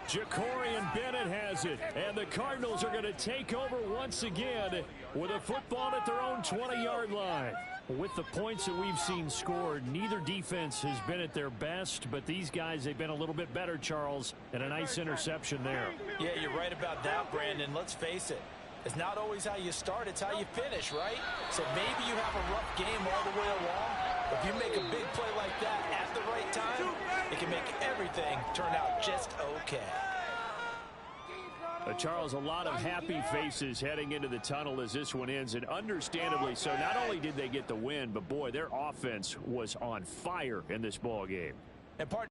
C: Jacorian Bennett has it, and the Cardinals are going to take over once again with a football at their own 20-yard line. With the points that we've seen scored, neither defense has been at their best, but these guys, they've been a little bit better, Charles, and a nice interception there.
D: Yeah, you're right about that, Brandon. Let's face it. It's not always how you start, it's how you finish, right? So maybe you have a rough game all the way along, but if you make a big play like that at the right time, it can make everything turn out just okay.
C: Charles, a lot of happy faces heading into the tunnel as this one ends, and understandably so. Not only did they get the win, but boy, their offense was on fire in this ball game.
D: And part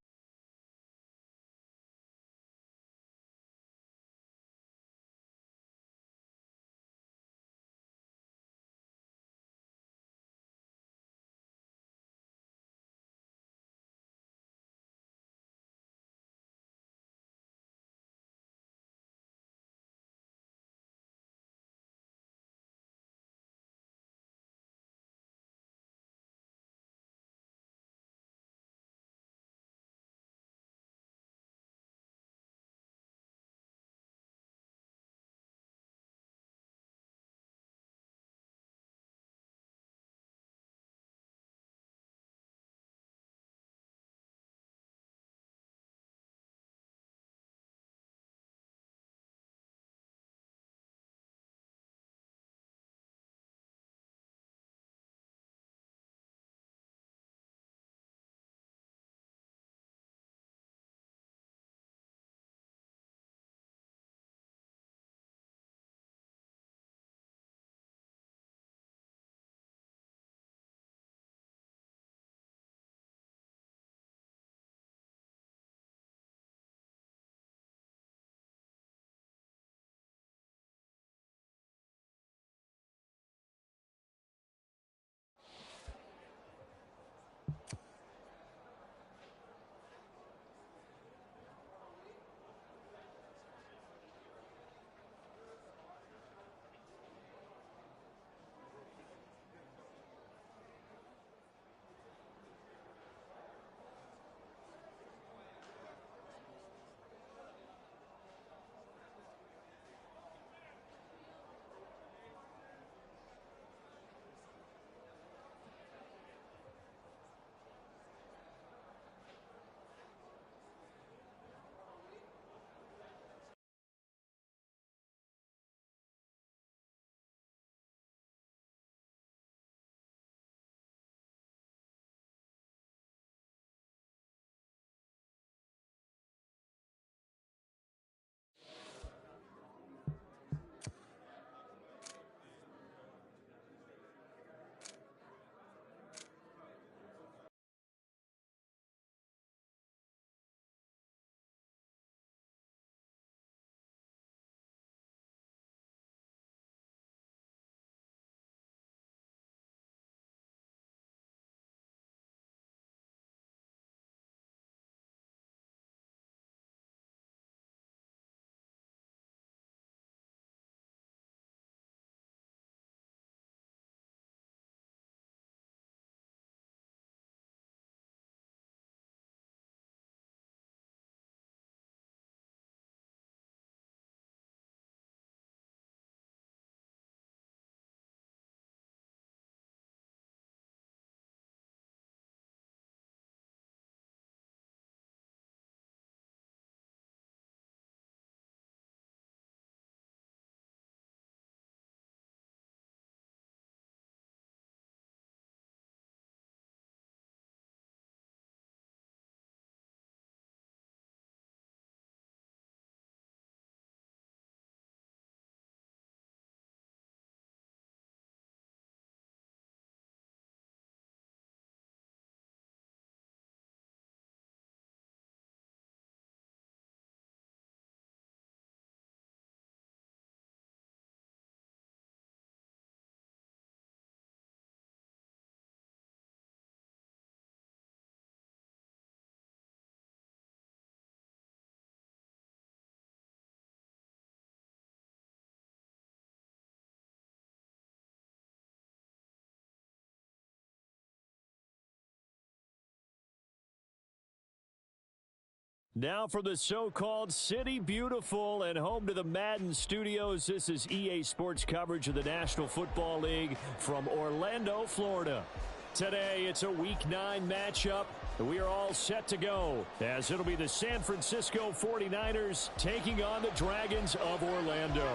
C: Now for the so-called City Beautiful and home to the Madden Studios, this is EA Sports coverage of the National Football League from Orlando, Florida. Today, it's a Week 9 matchup. We are all set to go, as it'll be the San Francisco 49ers taking on the Dragons of Orlando.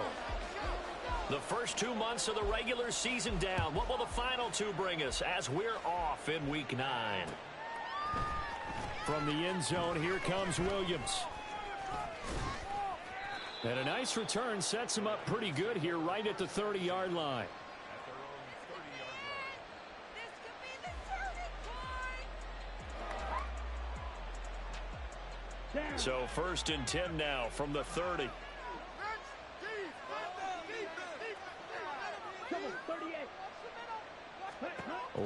A: The first 2 months of the regular season down. What will the final 2 bring us as we're off in Week 9?
C: From the end zone, here comes Williams. And a nice return sets him up pretty good here right at the 30-yard line.
A: So 1st and 10 now from the 30.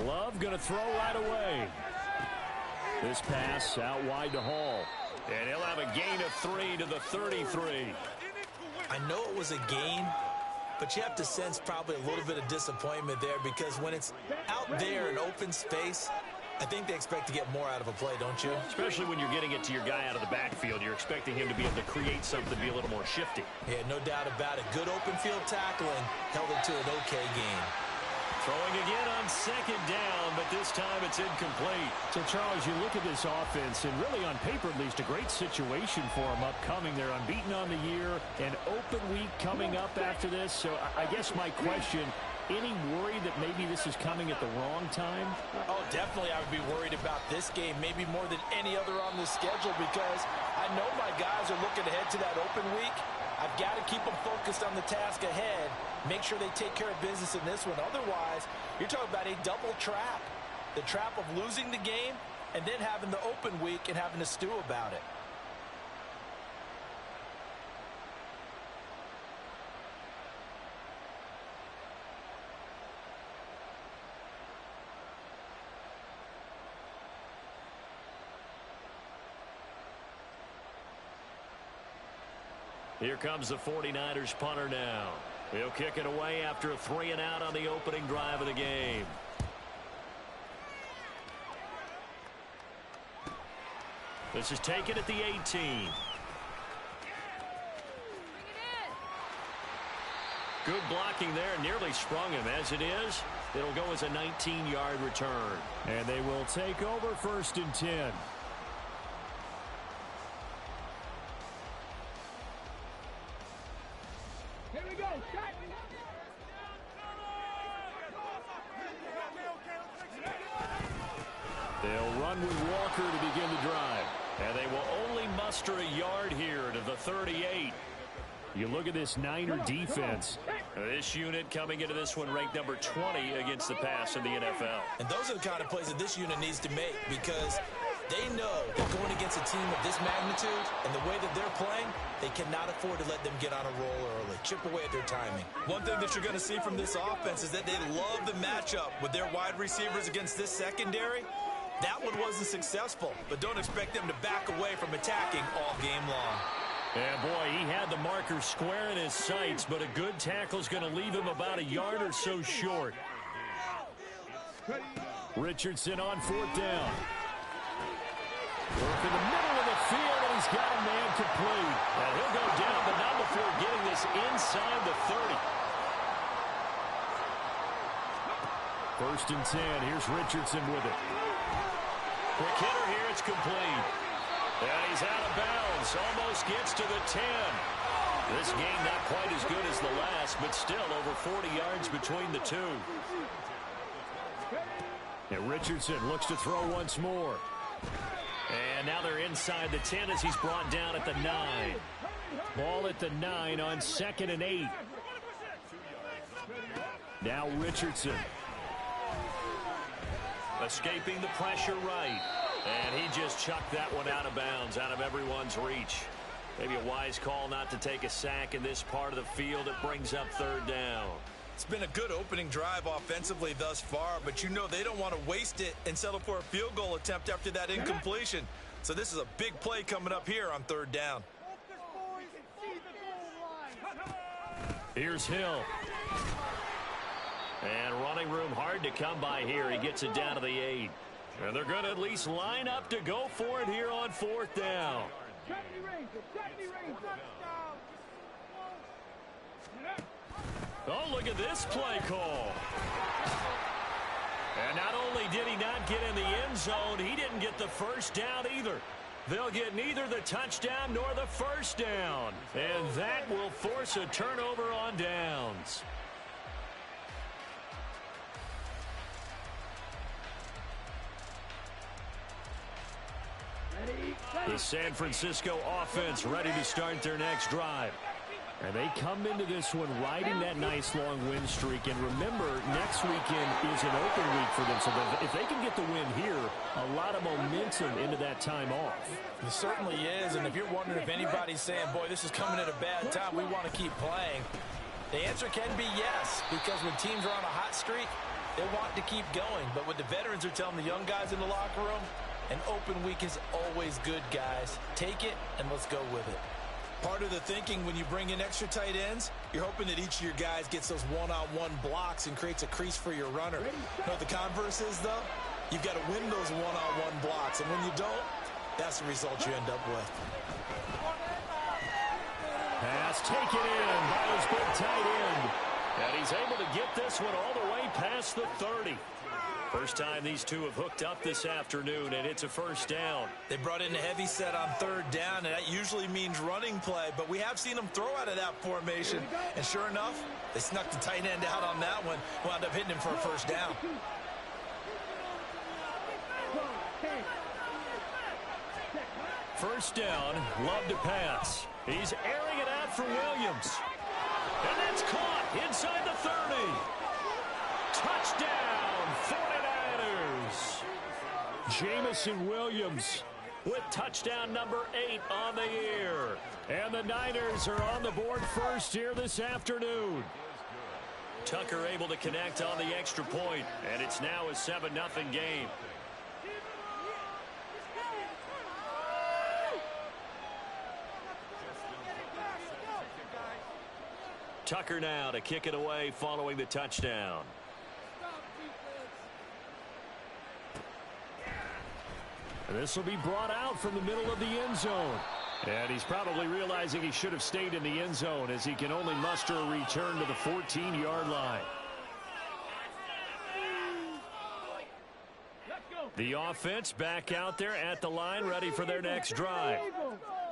C: Love going to throw right away. This pass out wide to Hall.
A: And he'll have a gain of 3 to the 33.
B: I know it was a gain, but you have to sense probably a little bit of disappointment there, because when it's out there in open space, I think they expect to get more out of a play, don't you?
A: Especially when you're getting it to your guy out of the backfield. You're expecting him to be able to create something, be a little more shifty.
B: Yeah, no doubt about it. Good open field tackling, held it to an okay gain.
A: Throwing again on 2nd down, but this time it's incomplete.
C: So, Charles, you look at this offense, and really on paper at least, a great situation for them upcoming. They're unbeaten on the year, an open week coming up after this. So I guess my question, any worry that maybe this is coming at the wrong time?
D: Oh, definitely I would be worried about this game, maybe more than any other on the schedule, because I know my guys are looking ahead to that open week. I've got to keep them focused on the task ahead, make sure they take care of business in this one. Otherwise, you're talking about a double trap. The trap of losing the game and then having the open week and having to stew about it.
A: Here comes the 49ers punter now. He'll kick it away after a 3-and-out on the opening drive of the game. This is taken at the 18. Good blocking there, nearly sprung him. As it is, it'll go as a 19-yard return.
C: And they will take over 1st and 10.
E: Here we go. Shot.
C: They'll run with Walker to begin the drive.
A: And they will only muster a yard here to the 38.
C: You look at this Niner defense.
A: This unit coming into this one ranked number 20 against the pass in the NFL.
B: And those are the kind of plays that this unit needs to make, because they know that going against a team of this magnitude and the way that they're playing, they cannot afford to let them get on a roll early. Chip away at their timing.
F: One thing that you're going to see from this offense is that they love the matchup with their wide receivers against this secondary. That one wasn't successful, but don't expect them to back away from attacking all game long.
A: Yeah, boy, he had the marker square in his sights, but a good tackle is going to leave him about a yard or so short.
C: Richardson on 4th down. Work in the middle of the field, and he's got a man complete.
A: And he'll go down, but not before getting this inside the 30.
C: 1st and 10. Here's Richardson with it.
A: Quick hitter here, it's complete. And he's out of bounds, almost gets to the 10. This game not quite as good as the last, but still over 40 yards between the two.
C: And Richardson looks to throw once more.
A: And now they're inside the 10 as he's brought down at the 9.
C: Ball at the 9 on 2nd and 8. Now Richardson.
A: Escaping the pressure right. And he just chucked that one out of bounds, out of everyone's reach. Maybe a wise call not to take a sack in this part of the field. It brings up 3rd down.
F: It's been a good opening drive offensively thus far, but you know they don't want to waste it and settle for a field goal attempt after that incompletion. So this is a big play coming up here on 3rd down.
A: Here's Hill. And running room hard to come by here. He gets it down to the 8. And they're going to at least line up to go for it here on 4th down.
E: 70 Rangers, 70 Rangers.
A: Oh, look at this play call. And not only did he not get in the end zone, he didn't get the first down either. They'll get neither the touchdown nor the first down. And that will force a turnover on downs. The San Francisco offense ready to start their next drive. And they come into this one riding that nice long win streak. And remember, next weekend is an open week for them. So if they can get the win here, a lot of momentum into that time off.
D: It certainly is. And if you're wondering if anybody's saying, boy, this is coming at a bad time, we want to keep playing, the answer can be yes. Because when teams are on a hot streak, they want to keep going. But what the veterans are telling the young guys in the locker room, an open week is always good, guys. Take it and let's go with it.
F: Part of the thinking when you bring in extra tight ends, you're hoping that each of your guys gets those one-on-one blocks and creates a crease for your runner. You know what the converse is, though? You've got to win those one-on-one blocks, and when you don't, that's the result you end up with.
A: Pass taken in by his big tight end. And he's able to get this one all the way past the 30. First time these two have hooked up this afternoon, and it's a first down.
F: They brought in a heavy set on third down, and that usually means running play, but we have seen them throw out of that formation. And sure enough, they snuck the tight end out on that one, wound up hitting him for a first down.
A: First down, Love to pass. He's airing it out for Williams. And that's caught inside the 30. Touchdown, 49ers. Jamison Williams with touchdown number 8 on the year. And the Niners are on the board first here this afternoon. Tucker able to connect on the extra point, and it's now a 7-0 game. Tucker now to kick it away following the touchdown. And this will be brought out from the middle of the end zone. And he's probably realizing he should have stayed in the end zone as he can only muster a return to the 14-yard line. The offense back out there at the line, ready for their next drive.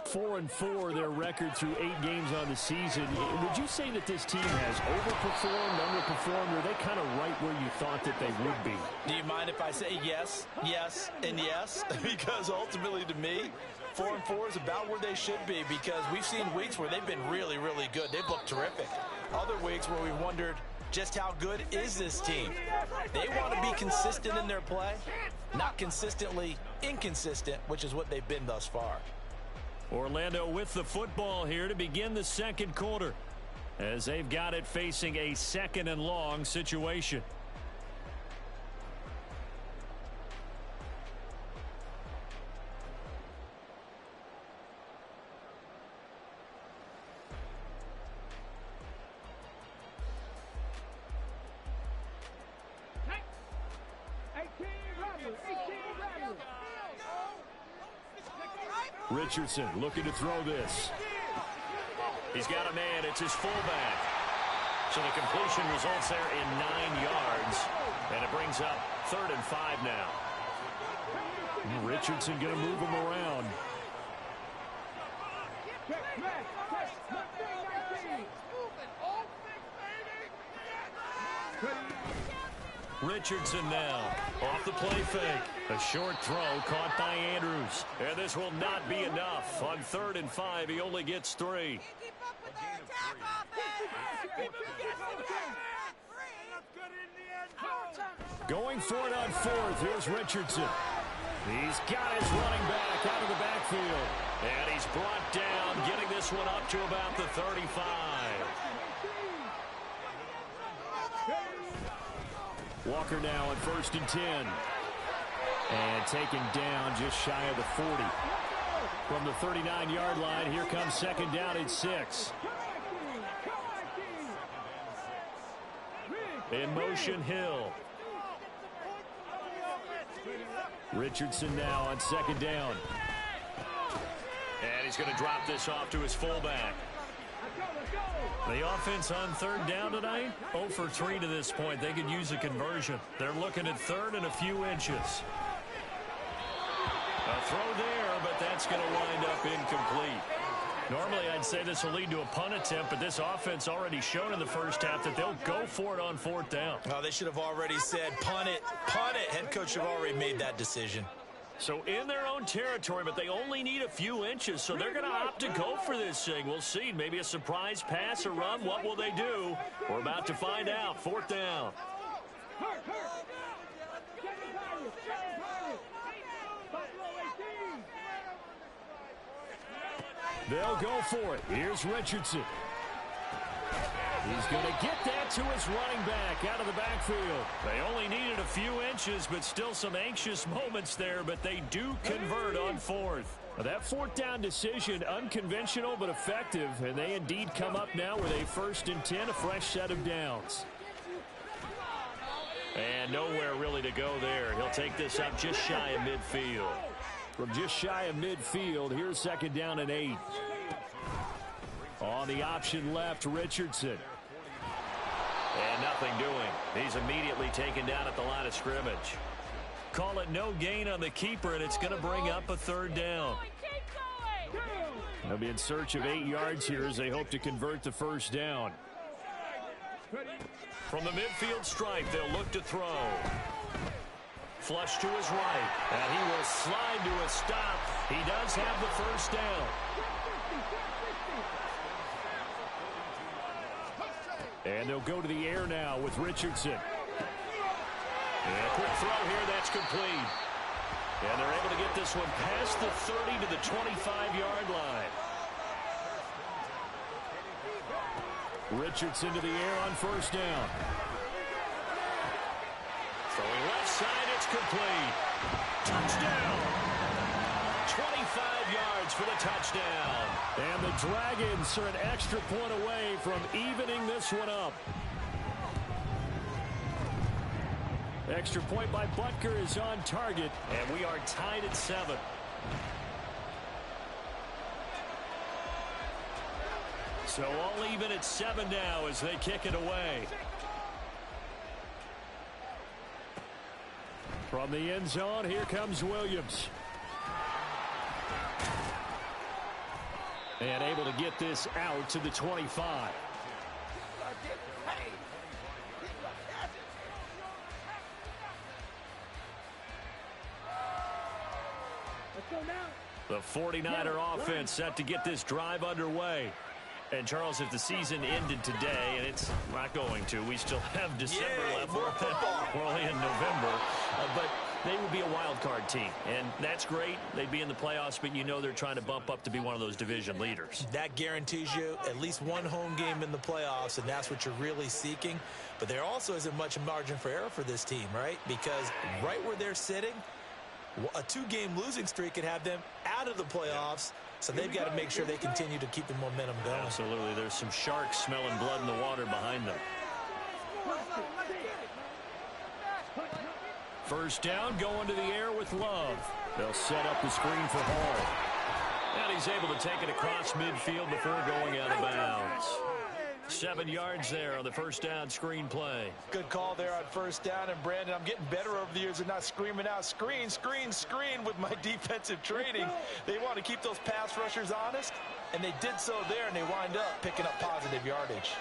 A: 4-4 their record through 8 games on the season. Would you say that this team has overperformed, underperformed, or are they kind of right where you thought that they would be?
B: Do you mind if I say yes, yes, and yes? Because ultimately to me, 4-4 is about where they should be, because we've seen weeks where they've been really, really good. They've looked terrific. Other weeks where we've wondered just how good is this team. They want to be consistent in their play, not consistently inconsistent, which is what they've been thus far.
A: Orlando with the football here to begin the second quarter, as they've got it facing a 2nd and long situation. Richardson looking to throw this. He's got a man. It's his fullback. So the completion results there in 9 yards. And it brings up 3rd and 5 now. Richardson going to move him around. Richardson now off the play fake. A short throw caught by Andrews. And this will not be enough. On 3rd and 5, he only gets 3. Going for it on 4th. Here's Richardson. He's got his running back out of the backfield. And he's brought down, getting this one up to about the 35. Walker now on 1st and 10. And taken down just shy of the 40. From the 39-yard line, here comes 2nd down at 6. In motion, Hill. Richardson now on 2nd down. And he's going to drop this off to his fullback.
C: The offense on third down tonight, 0 for 3 to this point. They could use a conversion. They're looking at third and a few inches. A throw there, but that's going to wind up incomplete. Normally, I'd say this will lead to a punt attempt, but this offense already shown in the first half that they'll go for it on fourth down.
F: Oh, they should have already said, punt it, punt it. Head coach should have already made that decision.
C: So in their own territory, but they only need a few inches, so they're going to opt to go for this thing. We'll see. Maybe a surprise pass or run. What will they do? We're about to find out. Fourth down. They'll go for it. Here's Richardson. He's going to get that to his running back out of the backfield. They only needed a few inches, but still some anxious moments there, but they do convert on fourth. Now, that fourth down decision, unconventional but effective, and they indeed come up now with a 1st and 10, a fresh set of downs. And nowhere really to go there. He'll take this up just shy of midfield. From just shy of midfield, here's 2nd down and 8. On the option left, Richardson.
A: And nothing doing. He's immediately taken down at the line of scrimmage.
C: Call it no gain on the keeper, and it's going to bring up a 3rd down. They'll be in search of 8 yards here as they hope to convert the 1st down. From the midfield stripe, they'll look to throw. Flush to his right, and he will slide to a stop. He does have the 1st down. And they'll go to the air now with Richardson. And a quick throw here, that's complete. And they're able to get this one past the 30 to the 25-yard line. Richardson to the air on 1st down. Throwing left side, it's complete. Touchdown! 25 yards for the touchdown. And the Dragons are an extra point away from evening this one up. Extra point by Butker is on target, and we are tied at 7. So all even at 7 now as they kick it away. From the end zone, here comes Williams. And able to get this out to the 25. The 49er offense set to get this drive underway. And, Charles, if the season ended today, and it's not going to, we still have December left. We're only in November. But they would be a wild card team, and that's great. They'd be in the playoffs, but you know they're trying to bump up to be one of those division leaders.
F: That guarantees you at least one home game in the playoffs, and that's what you're really seeking. But there also isn't much margin for error for this team, right? Because right where they're sitting, a 2-game losing streak could have them out of the playoffs. So they've got to make sure they continue to keep the momentum going.
C: Absolutely. There's some sharks smelling blood in the water behind them. 1st down, going to the air with Love. They'll set up the screen for Hall. And he's able to take it across midfield before going out of bounds. 7 yards there on the 1st down screen play.
B: Good call there on 1st down. And, Brandon, I'm getting better over the years of not screaming out, screen, screen, screen with my defensive training. They want to keep those pass rushers honest, and they did so there, and they wind up picking up positive yardage.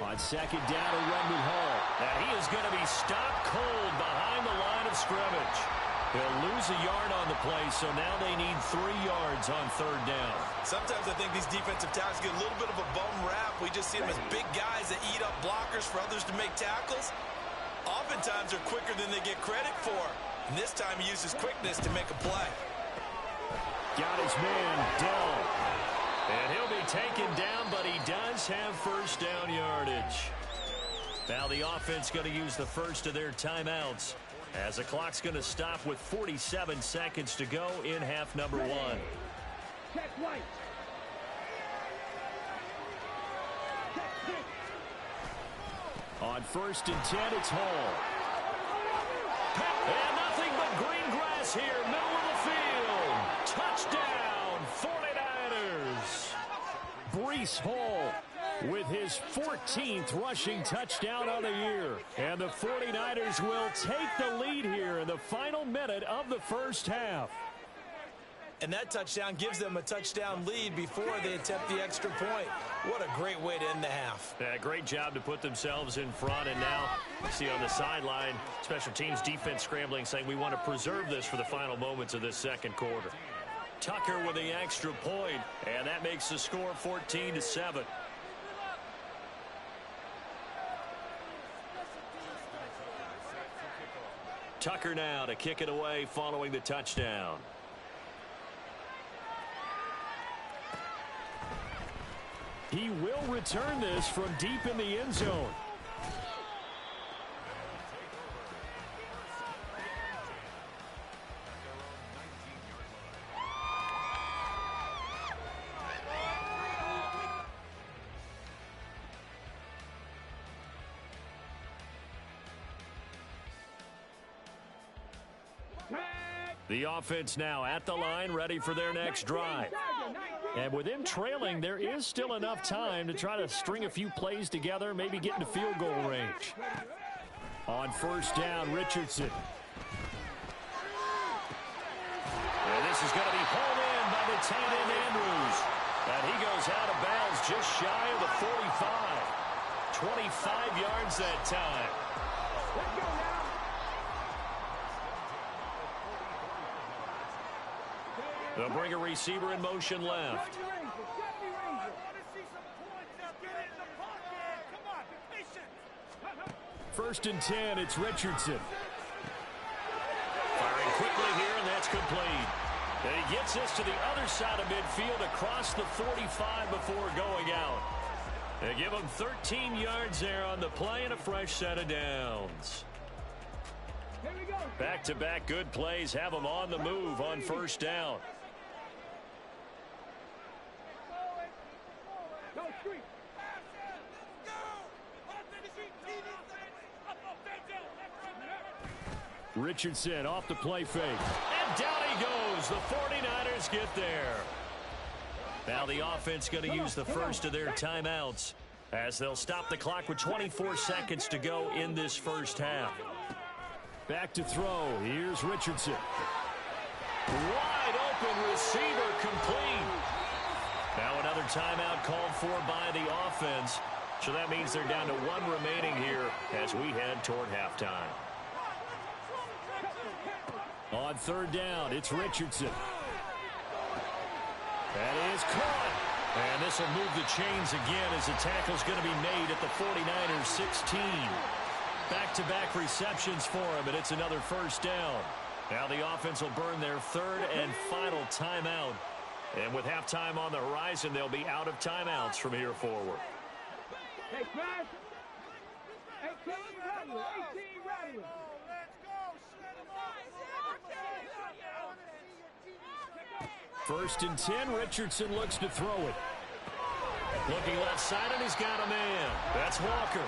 C: On 2nd down, a run with Hall. And he is going to be stopped cold behind the line of scrimmage. He'll lose a yard on the play, so now they need 3 yards on 3rd down.
F: Sometimes I think these defensive tackles get a little bit of a bum rap. We just see them as big guys that eat up blockers for others to make tackles. Oftentimes they're quicker than they get credit for. And this time he uses quickness to make a play.
C: Got his man, Dell. And he'll be taken down, but he does have 1st down yardage. Now the offense going to use the first of their timeouts, as the clock's going to stop with 47 seconds to go in half number 1.
E: Check right.
C: On 1st and 10, it's Hall. And nothing but is here, middle of the field. Touchdown, 49ers. Breece Hall with his 14th rushing touchdown on the year. And the 49ers will take the lead here in the final minute of the first half.
F: And that touchdown gives them a touchdown lead before they attempt the extra point. What a great way to end the half.
C: Yeah, great job to put themselves in front. And now you see on the sideline, special teams defense scrambling, saying we want to preserve this for the final moments of this second quarter. Tucker with the extra point, and that makes the score 14-7. Tucker now to kick it away following the touchdown. He will return this from deep in the end zone. The offense now at the line, ready for their next drive. And with them trailing, there is still enough time to try to string a few plays together, maybe get into field goal range. On first down, Richardson. And this is going to be pulled in by the tight end, Andrews. And he goes out of bounds just shy of the 45. 25 yards that time.
E: Let's go now.
C: They'll bring a receiver in motion left. First and 10, it's Richardson. Firing quickly here, and that's complete. And he gets this to the other side of midfield across the 45 before going out. They give him 13 yards there on the play and a fresh set of downs. Back-to-back good plays have them on the move on first down. Richardson off the play fake. And down he goes. The 49ers get there. Now the offense going to use the first of their timeouts as they'll stop the clock with 24 seconds to go in this first half. Back to throw. Here's Richardson. Wide open receiver complete. Now another timeout called for by the offense. So that means they're down to one remaining here as we head toward halftime. On third down, it's Richardson. That is caught. And this will move the chains again as the tackle's going to be made at the 49ers 16. Back-to-back receptions for him, and it's another first down. Now the offense will burn their third and final timeout. And with halftime on the horizon, they'll be out of timeouts from here forward.
E: Hey, Smash. 18 Rattler. 18 Rattler.
C: First and 10, Richardson looks to throw it. Looking left side, and he's got a man. That's Walker.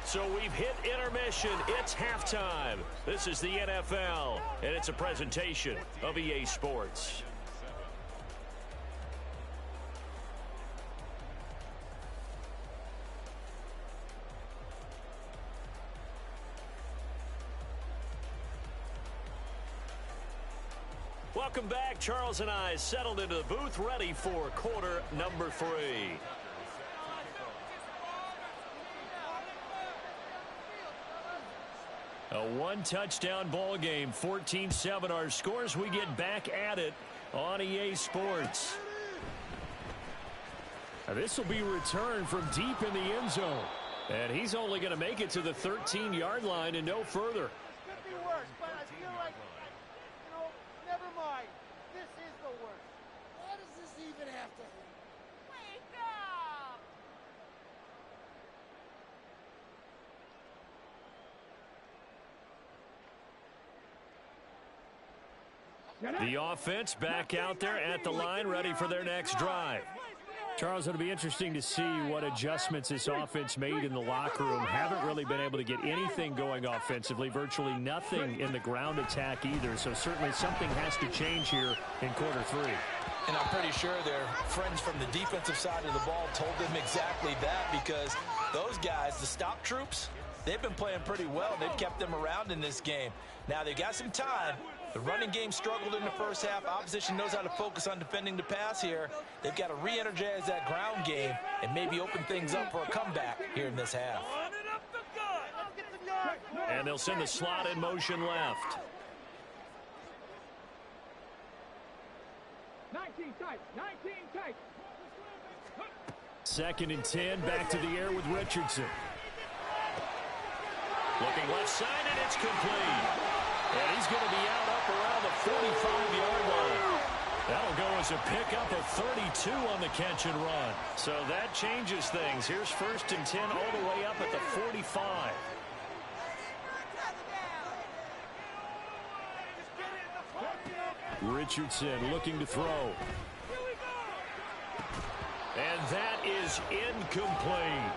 C: So we've hit intermission. It's halftime. This is the NFL, and it's a presentation of EA Sports. Welcome back. Charles and I settled into the booth, ready for quarter number 3. A one-touchdown ball game, 14-7 our scores. We get back at it on EA Sports. Now this will be returned from deep in the end zone. And he's only going to make it to the 13-yard line and no further.
G: Could be worse, but I feel like, never mind. This is the worst. Why does this even have to happen? Wake up!
C: The offense back out there at the line, ready for their next drive. Charles, it'll be interesting to see what adjustments this offense made in the locker room. Haven't really been able to get anything going offensively, virtually nothing in the ground attack either. So certainly something has to change here in quarter 3.
B: And I'm pretty sure their friends from the defensive side of the ball told them exactly that, because those guys, the stop troops, they've been playing pretty well. They've kept them around in this game. Now they've got some time. The running game struggled in the first half. Opposition knows how to focus on defending the pass here. They've got to re-energize that ground game and maybe open things up for a comeback here in this half.
A: And they'll send the slot in motion left.
E: 19 tight. 19 tight.
C: 2nd and 10. Back to the air with Richardson.
A: Looking left side, and it's complete. And he's going to be out up around the 45-yard line. That'll go as a pickup of 32 on the catch and run. So that changes things. Here's 1st and 10 all the way up at the 45.
C: Richardson looking to throw.
A: And that is incomplete.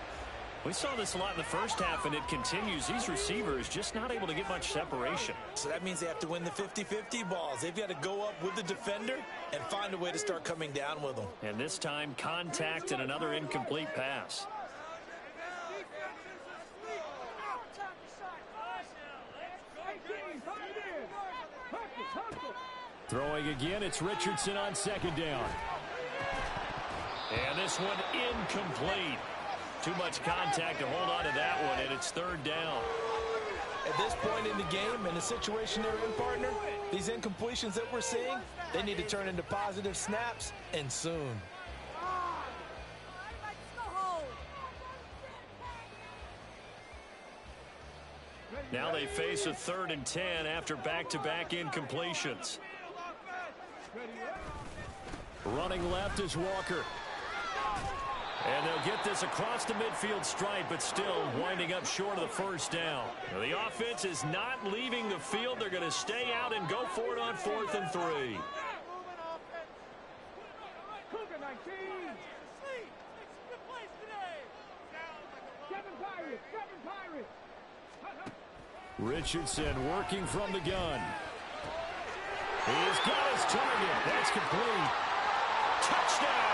C: We saw this a lot in the first half, and it continues. These receivers just not able to get much separation.
B: So that means they have to win the 50-50 balls. They've got to go up with the defender and find a way to start coming down with them.
C: And this time, contact and another incomplete pass. Throwing again, it's Richardson on 2nd down.
A: And this one incomplete. Too much contact to hold on to that one, and it's 3rd down.
B: At this point in the game, in the situation they're in, partner, these incompletions that we're seeing, they need to turn into positive snaps, and soon.
A: Now they face a 3rd and 10 after back-to-back incompletions.
C: Running left is Walker.
A: And they'll get this across the midfield stripe, but still winding up short of the 1st down. Now, the offense is not leaving the field. They're going to stay out and go for it on 4th and 3.
E: Cougar 19. 7 Pirates. 7 Pirates.
C: Richardson working from the gun. He's got his target. That's complete.
A: Touchdown!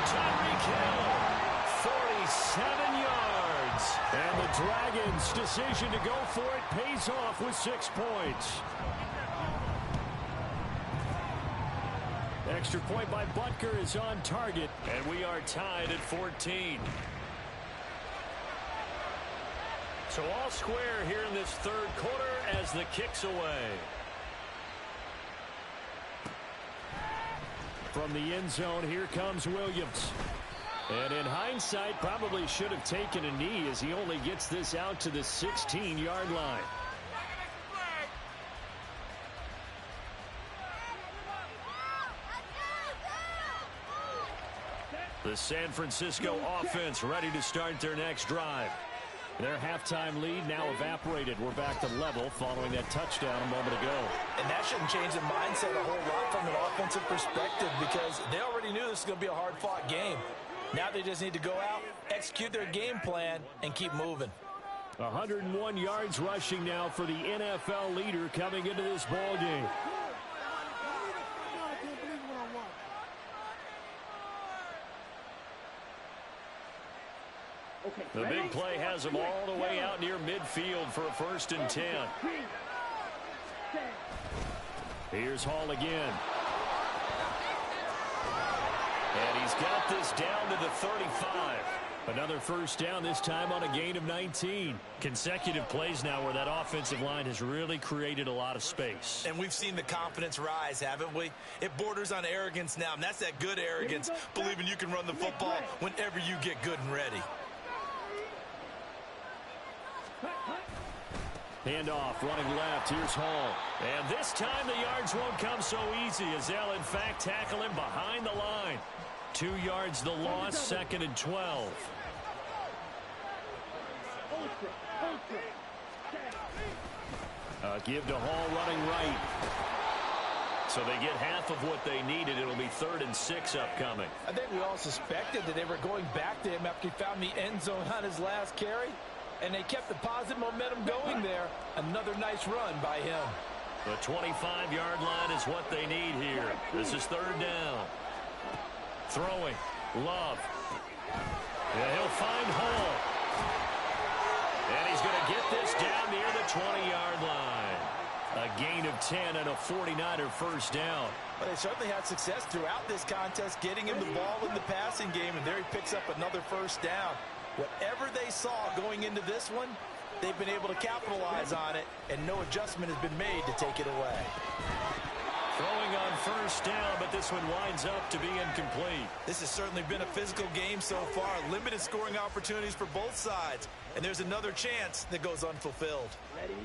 A: Tyreek Hill, 47 yards.
C: And the Dragons' decision to go for it pays off with 6 points. Extra point by Butker is on target.
A: And we are tied at 14. So all square here in this 3rd quarter as the kick's away.
C: From the end zone, here comes Williams. And in hindsight, probably should have taken a knee as he only gets this out to the 16-yard line.
A: The San Francisco offense ready to start their next drive.
C: Their halftime lead now evaporated. We're back to level following that touchdown a moment ago.
B: And that shouldn't change the mindset a whole lot from an offensive perspective, because they already knew this was going to be a hard-fought game. Now they just need to go out, execute their game plan, and keep moving.
C: 101 yards rushing now for the NFL leader coming into this ball game.
A: The big play has them all the way out near midfield for a 1st and 10.
C: Here's Hall again.
A: And he's got this down to the 35.
C: Another 1st down, this time on a gain of 19.
A: Consecutive plays now where that offensive line has really created a lot of space.
F: And we've seen the confidence rise, haven't we? It borders on arrogance now, and that's that good arrogance, believing you can run the football whenever you get good and ready.
C: Handoff, running left. Here's Hall.
A: And this time the yards won't come so easy as they'll, in fact, tackle him behind the line. 2 yards the loss, 2nd and 12.
C: Give to Hall running right.
A: So they get half of what they needed. It'll be 3rd and 6 upcoming.
D: I think we all suspected that they were going back to him after he found the end zone on his last carry, and they kept the positive momentum going there. Another nice run by him.
A: The 25-yard line is what they need here. This is 3rd down. Throwing. Love. Yeah, he'll find Hall. And he's going to get this down near the 20-yard line. A gain of 10 and a 49er first down.
F: Well, they certainly had success throughout this contest getting him the ball in the passing game, and there he picks up another first down. Whatever they saw going into this one, they've been able to capitalize on it, and no adjustment has been made to take it away.
A: Throwing on first down, but this one winds up to be incomplete.
F: This has certainly been a physical game so far. Limited scoring opportunities for both sides. And there's another chance that goes unfulfilled.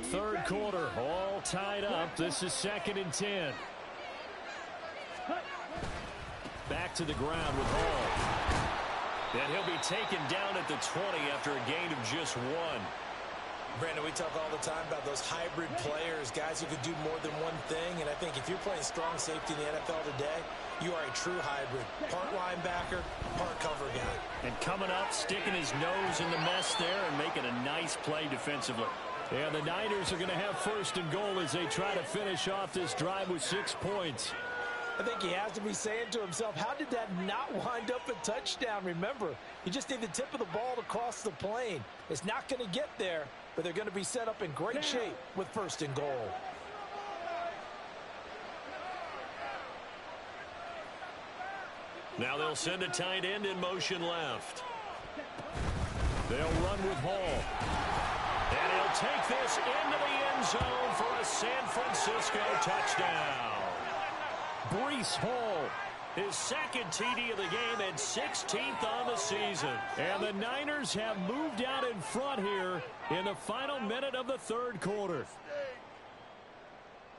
C: 3rd quarter, all tied up. This is 2nd and 10. Back to the ground with Hall. And he'll be taken down at the 20 after a gain of just 1.
F: Brandon, we talk all the time about those hybrid players, guys who could do more than one thing. And I think if you're playing strong safety in the NFL today, you are a true hybrid. Part linebacker, part cover guy.
C: And coming up, sticking his nose in the mess there and making a nice play defensively. And the Niners are going to have 1st and goal as they try to finish off this drive with 6 points.
D: I think he has to be saying to himself, how did that not wind up a touchdown? Remember, you just need the tip of the ball to cross the plane. It's not going to get there, but they're going to be set up in great shape with 1st and goal.
A: Now they'll send a tight end in motion left.
C: They'll run with Hall.
A: And he'll take this into the end zone for a San Francisco touchdown.
C: Breece Hall.
A: His 2nd TD of the game and 16th on the season.
C: And the Niners have moved out in front here in the final minute of the 3rd quarter.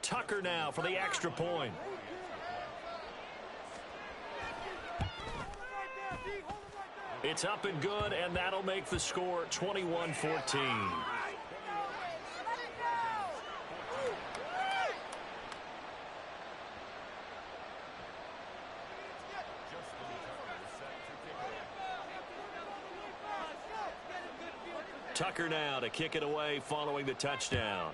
A: Tucker now for the extra point. It's up and good, and that'll make the score 21-14. Tucker now to kick it away following the touchdown.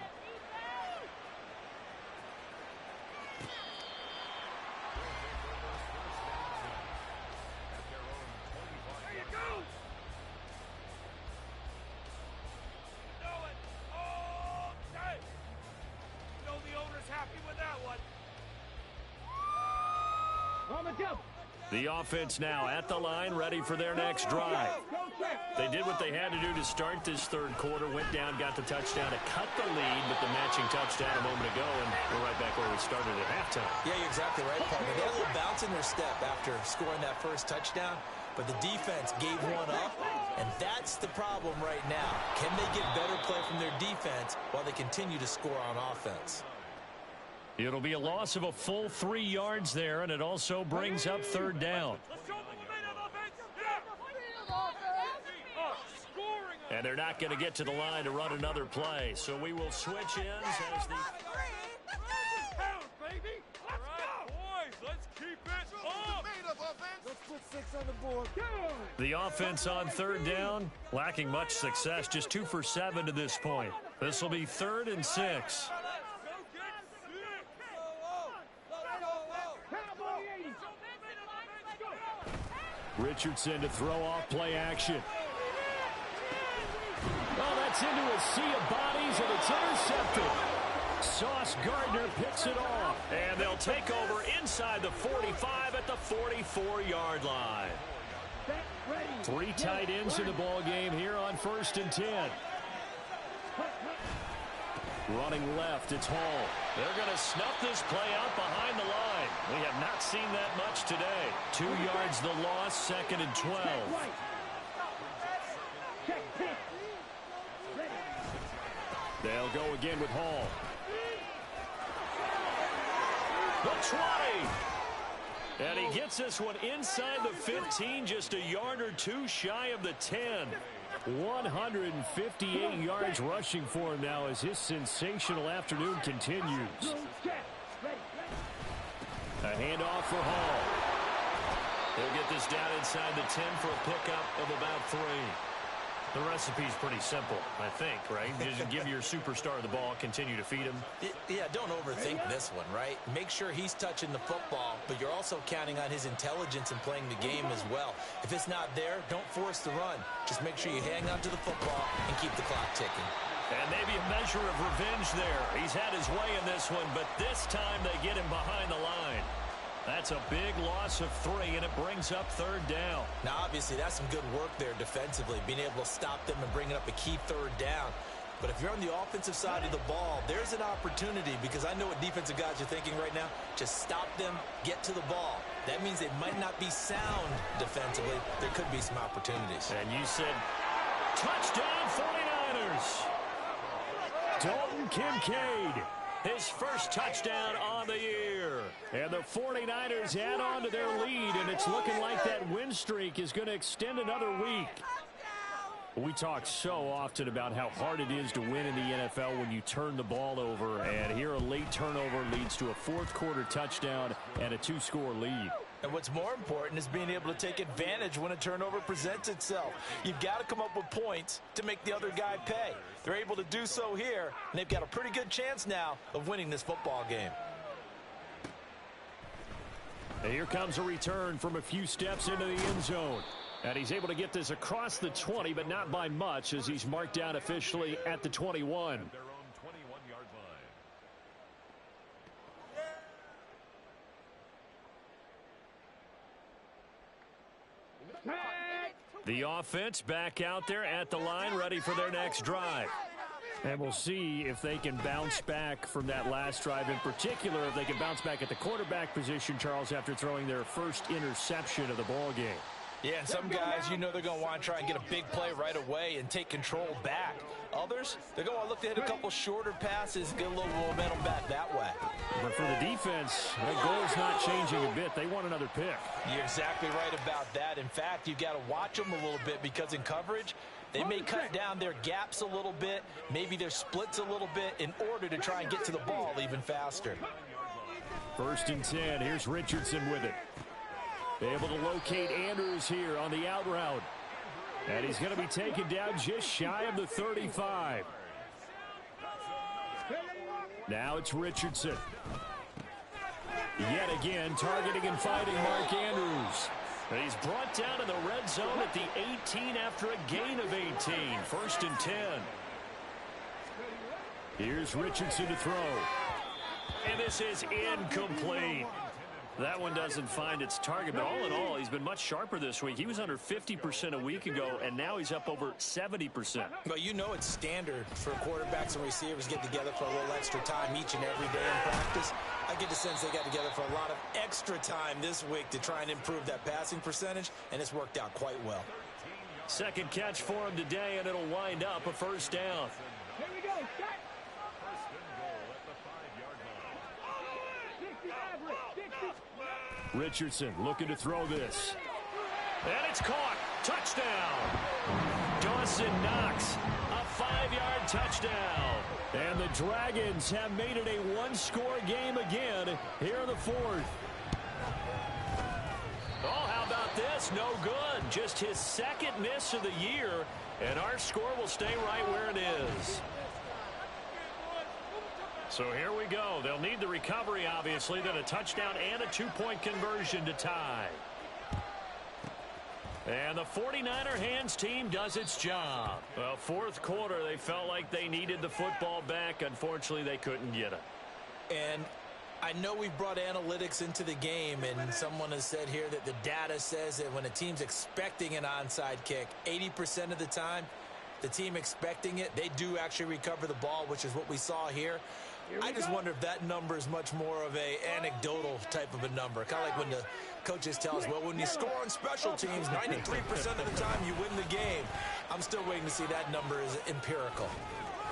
A: The offense now at the line, ready for their next drive. They did what they had to do to start this 3rd quarter, went down, got the touchdown to cut the lead, but the matching touchdown a moment ago, and we're right back where we started at halftime.
F: Yeah, you're exactly right, Paul. They had a little bounce in their step after scoring that first touchdown, but the defense gave one up, and that's the problem right now. Can they get better play from their defense while they continue to score on offense?
C: It'll be a loss of a full 3 yards there, and it also brings up 3rd down. And they're not going to get to the line to run another play, so we will switch ends as the... The offense on 3rd down, lacking much success, just 2 for 7 to this point. This will be 3rd and 6. Richardson to throw off play action. Oh, that's into a sea of bodies, and it's intercepted. Sauce Gardner picks it off.
A: And they'll take over inside the 45 at the 44-yard line.
C: 3 tight ends in the ball game here on 1st and 10. Running left, it's Hall.
A: They're going to snuff this play out behind the line. We have not seen that much today.
C: 2 yards the loss, 2nd and 12. They'll go again with Hall.
A: The 20. And he gets this one inside the 15, just a yard or 2 shy of the 10.
C: 158 yards rushing for him now as his sensational afternoon continues.
A: A handoff for Hall. He'll get this down inside the 10 for a pickup of about 3.
C: The recipe's pretty simple, I think, right? Just give your superstar the ball, continue to feed him.
B: Yeah, don't overthink this one, right? Make sure he's touching the football, but you're also counting on his intelligence in playing the game as well. If it's not there, don't force the run. Just make sure you hang on to the football and keep the clock ticking.
A: And maybe a measure of revenge there. He's had his way in this one, but this time they get him behind the line. That's a big loss of 3, and it brings up 3rd down.
B: Now, obviously, that's some good work there defensively, being able to stop them and bringing up a key 3rd down. But if you're on the offensive side of the ball, there's an opportunity, because I know what defensive guys are thinking right now. Just stop them, get to the ball. That means they might not be sound defensively. There could be some opportunities.
A: And you said, touchdown 49ers! Dalton Kincaid, his first touchdown on the year. And the 49ers add on to their lead, and it's looking like that win streak is going to extend another week.
C: We talk so often about how hard it is to win in the NFL when you turn the ball over, and here a late turnover leads to a 4th quarter touchdown and a 2-score lead.
D: And what's more important is being able to take advantage when a turnover presents itself. You've got to come up with points to make the other guy pay. They're able to do so here, and they've got a pretty good chance now of winning this football game.
C: And here comes a return from a few steps into the end zone. And he's able to get this across the 20, but not by much, as he's marked down officially at the 21. The offense back out there at the line, ready for their next drive. And we'll see if they can bounce back from that last drive. In particular, if they can bounce back at the quarterback position, Charles, after throwing their first interception of the ball game.
D: Yeah, some guys, you know they're going to want to try and get a big play right away and take control back. Others, they're going to look to hit a couple shorter passes, get a little momentum back that way.
C: But for the defense, that goal's not changing a bit. They want another pick.
D: You're exactly right about that. In fact, you've got to watch them a little bit, because in coverage, they may cut down their gaps a little bit, maybe their splits a little bit, in order to try and get to the ball even faster.
C: 1st and 10. Here's Richardson with it. Able to locate Andrews here on the out route. And he's going to be taken down just shy of the 35. Now it's Richardson. Yet again, targeting and fighting Mark Andrews.
A: And he's brought down in the red zone at the 18 after a gain of 18. 1st and 10.
C: Here's Richardson to throw.
A: And this is incomplete.
C: That one doesn't find its target, but all in all, he's been much sharper this week. He was under 50% a week ago, and now he's up over 70%.
B: Well, you know it's standard for quarterbacks and receivers get together for a little extra time each and every day in practice. I get the sense they got together for a lot of extra time this week to try and improve that passing percentage, and it's worked out quite well.
A: 2nd catch for him today, and it'll wind up a 1st down.
E: Here we go, set. 60 average, 60.
C: Richardson looking to throw this.
A: And it's caught. Touchdown. Dawson Knox, a 5-yard touchdown.
C: And the Dragons have made it a 1-score game again here in the 4th.
A: Oh, how about this? No good. Just his 2nd miss of the year, and our score will stay right where it is. So here we go. They'll need the recovery, obviously, then a touchdown and a 2-point conversion to tie. And the 49er hands team does its job. Well, 4th quarter, they felt like they needed the football back. Unfortunately, they couldn't get it.
B: And I know we've brought analytics into the game, and someone has said here that the data says that when a team's expecting an onside kick, 80% of the time, the team expecting it, they do actually recover the ball, which is what we saw here. I just wonder if that number is much more of a anecdotal type of a number. Kind of like when the coaches tell us, well, when you score on special teams, 93% of the time you win the game. I'm still waiting to see that number is empirical.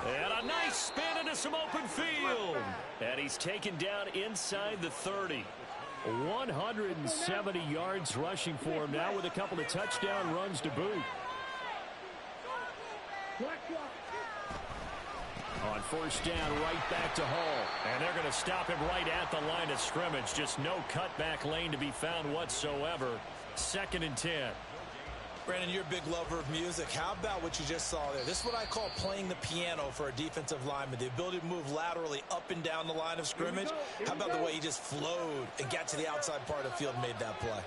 A: And a nice spin into some open field. And he's taken down inside the 30.
C: 170 yards rushing for him now with a couple of touchdown runs to boot. On first down, right back to Hall.
A: And they're going to stop him right at the line of scrimmage. Just no cutback lane to be found whatsoever. 2nd and 10.
F: Brandon, you're a big lover of music. How about what you just saw there? This is what I call playing the piano for a defensive lineman. The ability to move laterally up and down the line of scrimmage. How about the way he just flowed and got to the outside part of the field and made that play?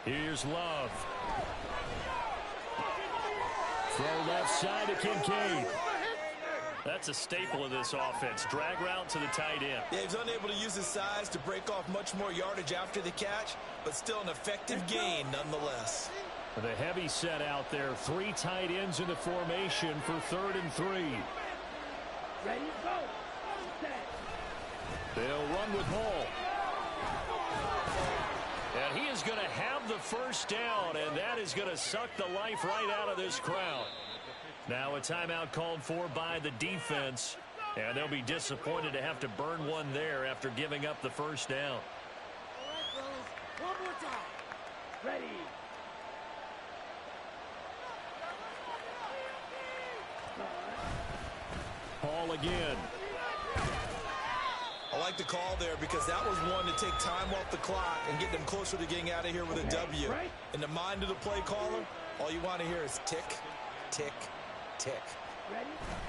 A: Here's Love.
C: Throw left side to Kincaid.
A: That's a staple of this offense. Drag route to the tight end.
F: Yeah, he's unable to use his size to break off much more yardage after the catch, but still an effective gain nonetheless.
C: The heavy set out there. 3 tight ends in the formation for 3rd and 3.
E: Ready, go.
C: They'll run with Hall.
A: And he is going to have the first down, and that is going to suck the life right out of this crowd. Now a timeout called for by the defense, and they'll be disappointed to have to burn one there after giving up the first down.
G: All right, fellas. One more time.
E: Ready.
C: Hall again.
F: I like the call there because that was one to take time off the clock and get them closer to getting out of here with a W. In the mind of the play caller, all you want to hear is tick, tick, tick.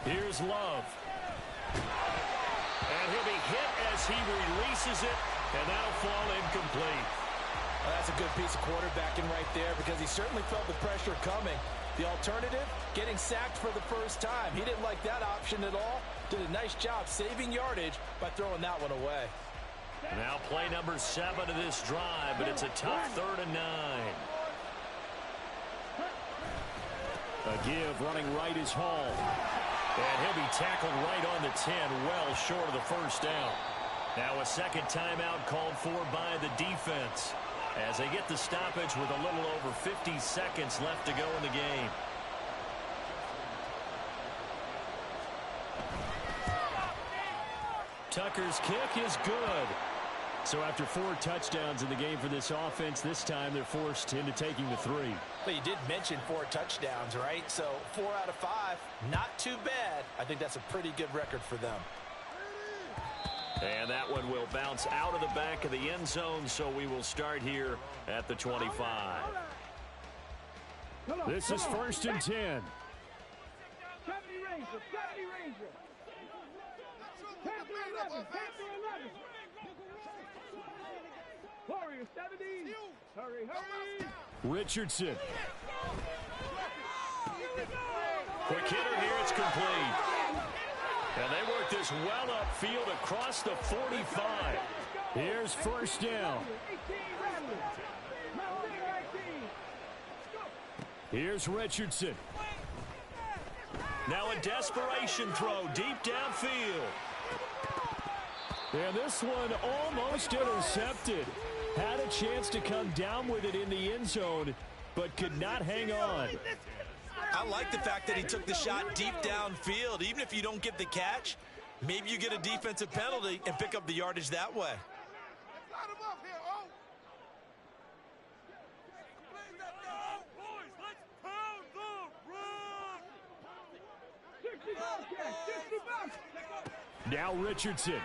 C: Here's Love.
A: And he'll be hit as he releases it, and that'll fall incomplete.
D: Well, that's a good piece of quarterbacking right there because he certainly felt the pressure coming. The alternative, getting sacked for the first time. He didn't like that option at all. Did a nice job saving yardage by throwing that one away.
A: Now play number 7 of this drive, but it's a tough 3rd and 9.
C: A give running right is Hall.
A: And he'll be tackled right on the 10, well short of the first down. Now a second timeout called for by the defense as they get the stoppage with a little over 50 seconds left to go in the game.
C: Tucker's kick is good. So after 4 touchdowns in the game for this offense, this time they're forced into taking the 3.
D: But you did mention 4 touchdowns, right? So 4 out of 5, not too bad. I think that's a pretty good record for them.
A: And that one will bounce out of the back of the end zone, so we will start here at the 25.
C: This is 1st and 10.
E: 70 Ranger, 70 Ranger. 10 for 11, 10 for 11. Warrior 70. Hurry, hurry.
C: Richardson.
A: Quick hitter here, it's complete. And they work this well upfield across the 45.
C: Here's first down. Here's Richardson.
A: Now a desperation throw deep downfield.
C: And this one almost intercepted. Had a chance to come down with it in the end zone, but could not hang on.
F: I like the fact that he took the shot deep downfield. Even if you don't get the catch, maybe you get a defensive penalty and pick up the yardage that way.
C: Now Richardson.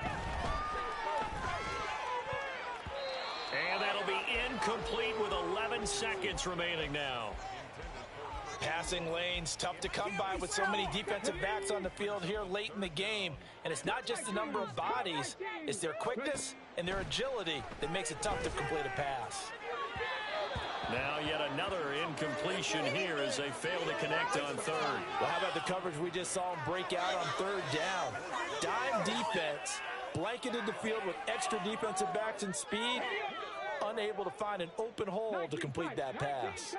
A: And that'll be incomplete with 11 seconds remaining now.
D: Passing lanes, tough to come by with so many defensive backs on the field here late in the game. And it's not just the number of bodies, it's their quickness and their agility that makes it tough to complete a pass.
A: Now yet another incompletion here as they fail to connect on 3rd.
D: Well, how about the coverage we just saw him break out on 3rd down? Dime defense, blanketed the field with extra defensive backs and speed, unable to find an open hole to complete that pass.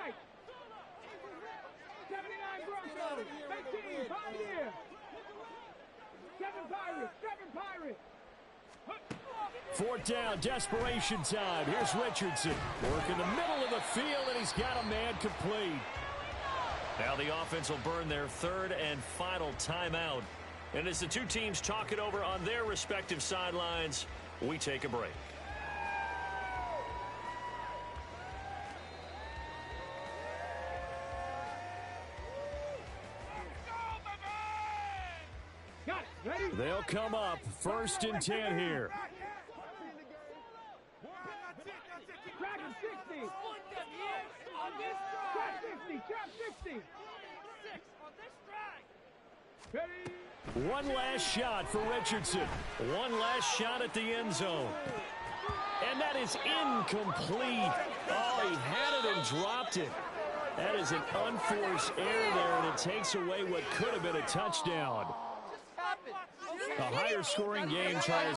E: 79 Broncos, 19 Pioneer. 7 Pirates, 7 Pirates.
C: 4th down, desperation time. Here's Richardson. Work in the middle of the field, and he's got a man complete.
A: Now the offense will burn their 3rd and final timeout. And as the two teams talk it over on their respective sidelines, we take a break.
C: They'll come up 1st and 10 here.
E: Track 60. Track 60. Track 60. Ready?
C: One last shot for Richardson. One last shot at the end zone. And that is incomplete. Oh, he had it and dropped it. That is an unforced error there, and it takes away what could have been a touchdown. A higher scoring game tries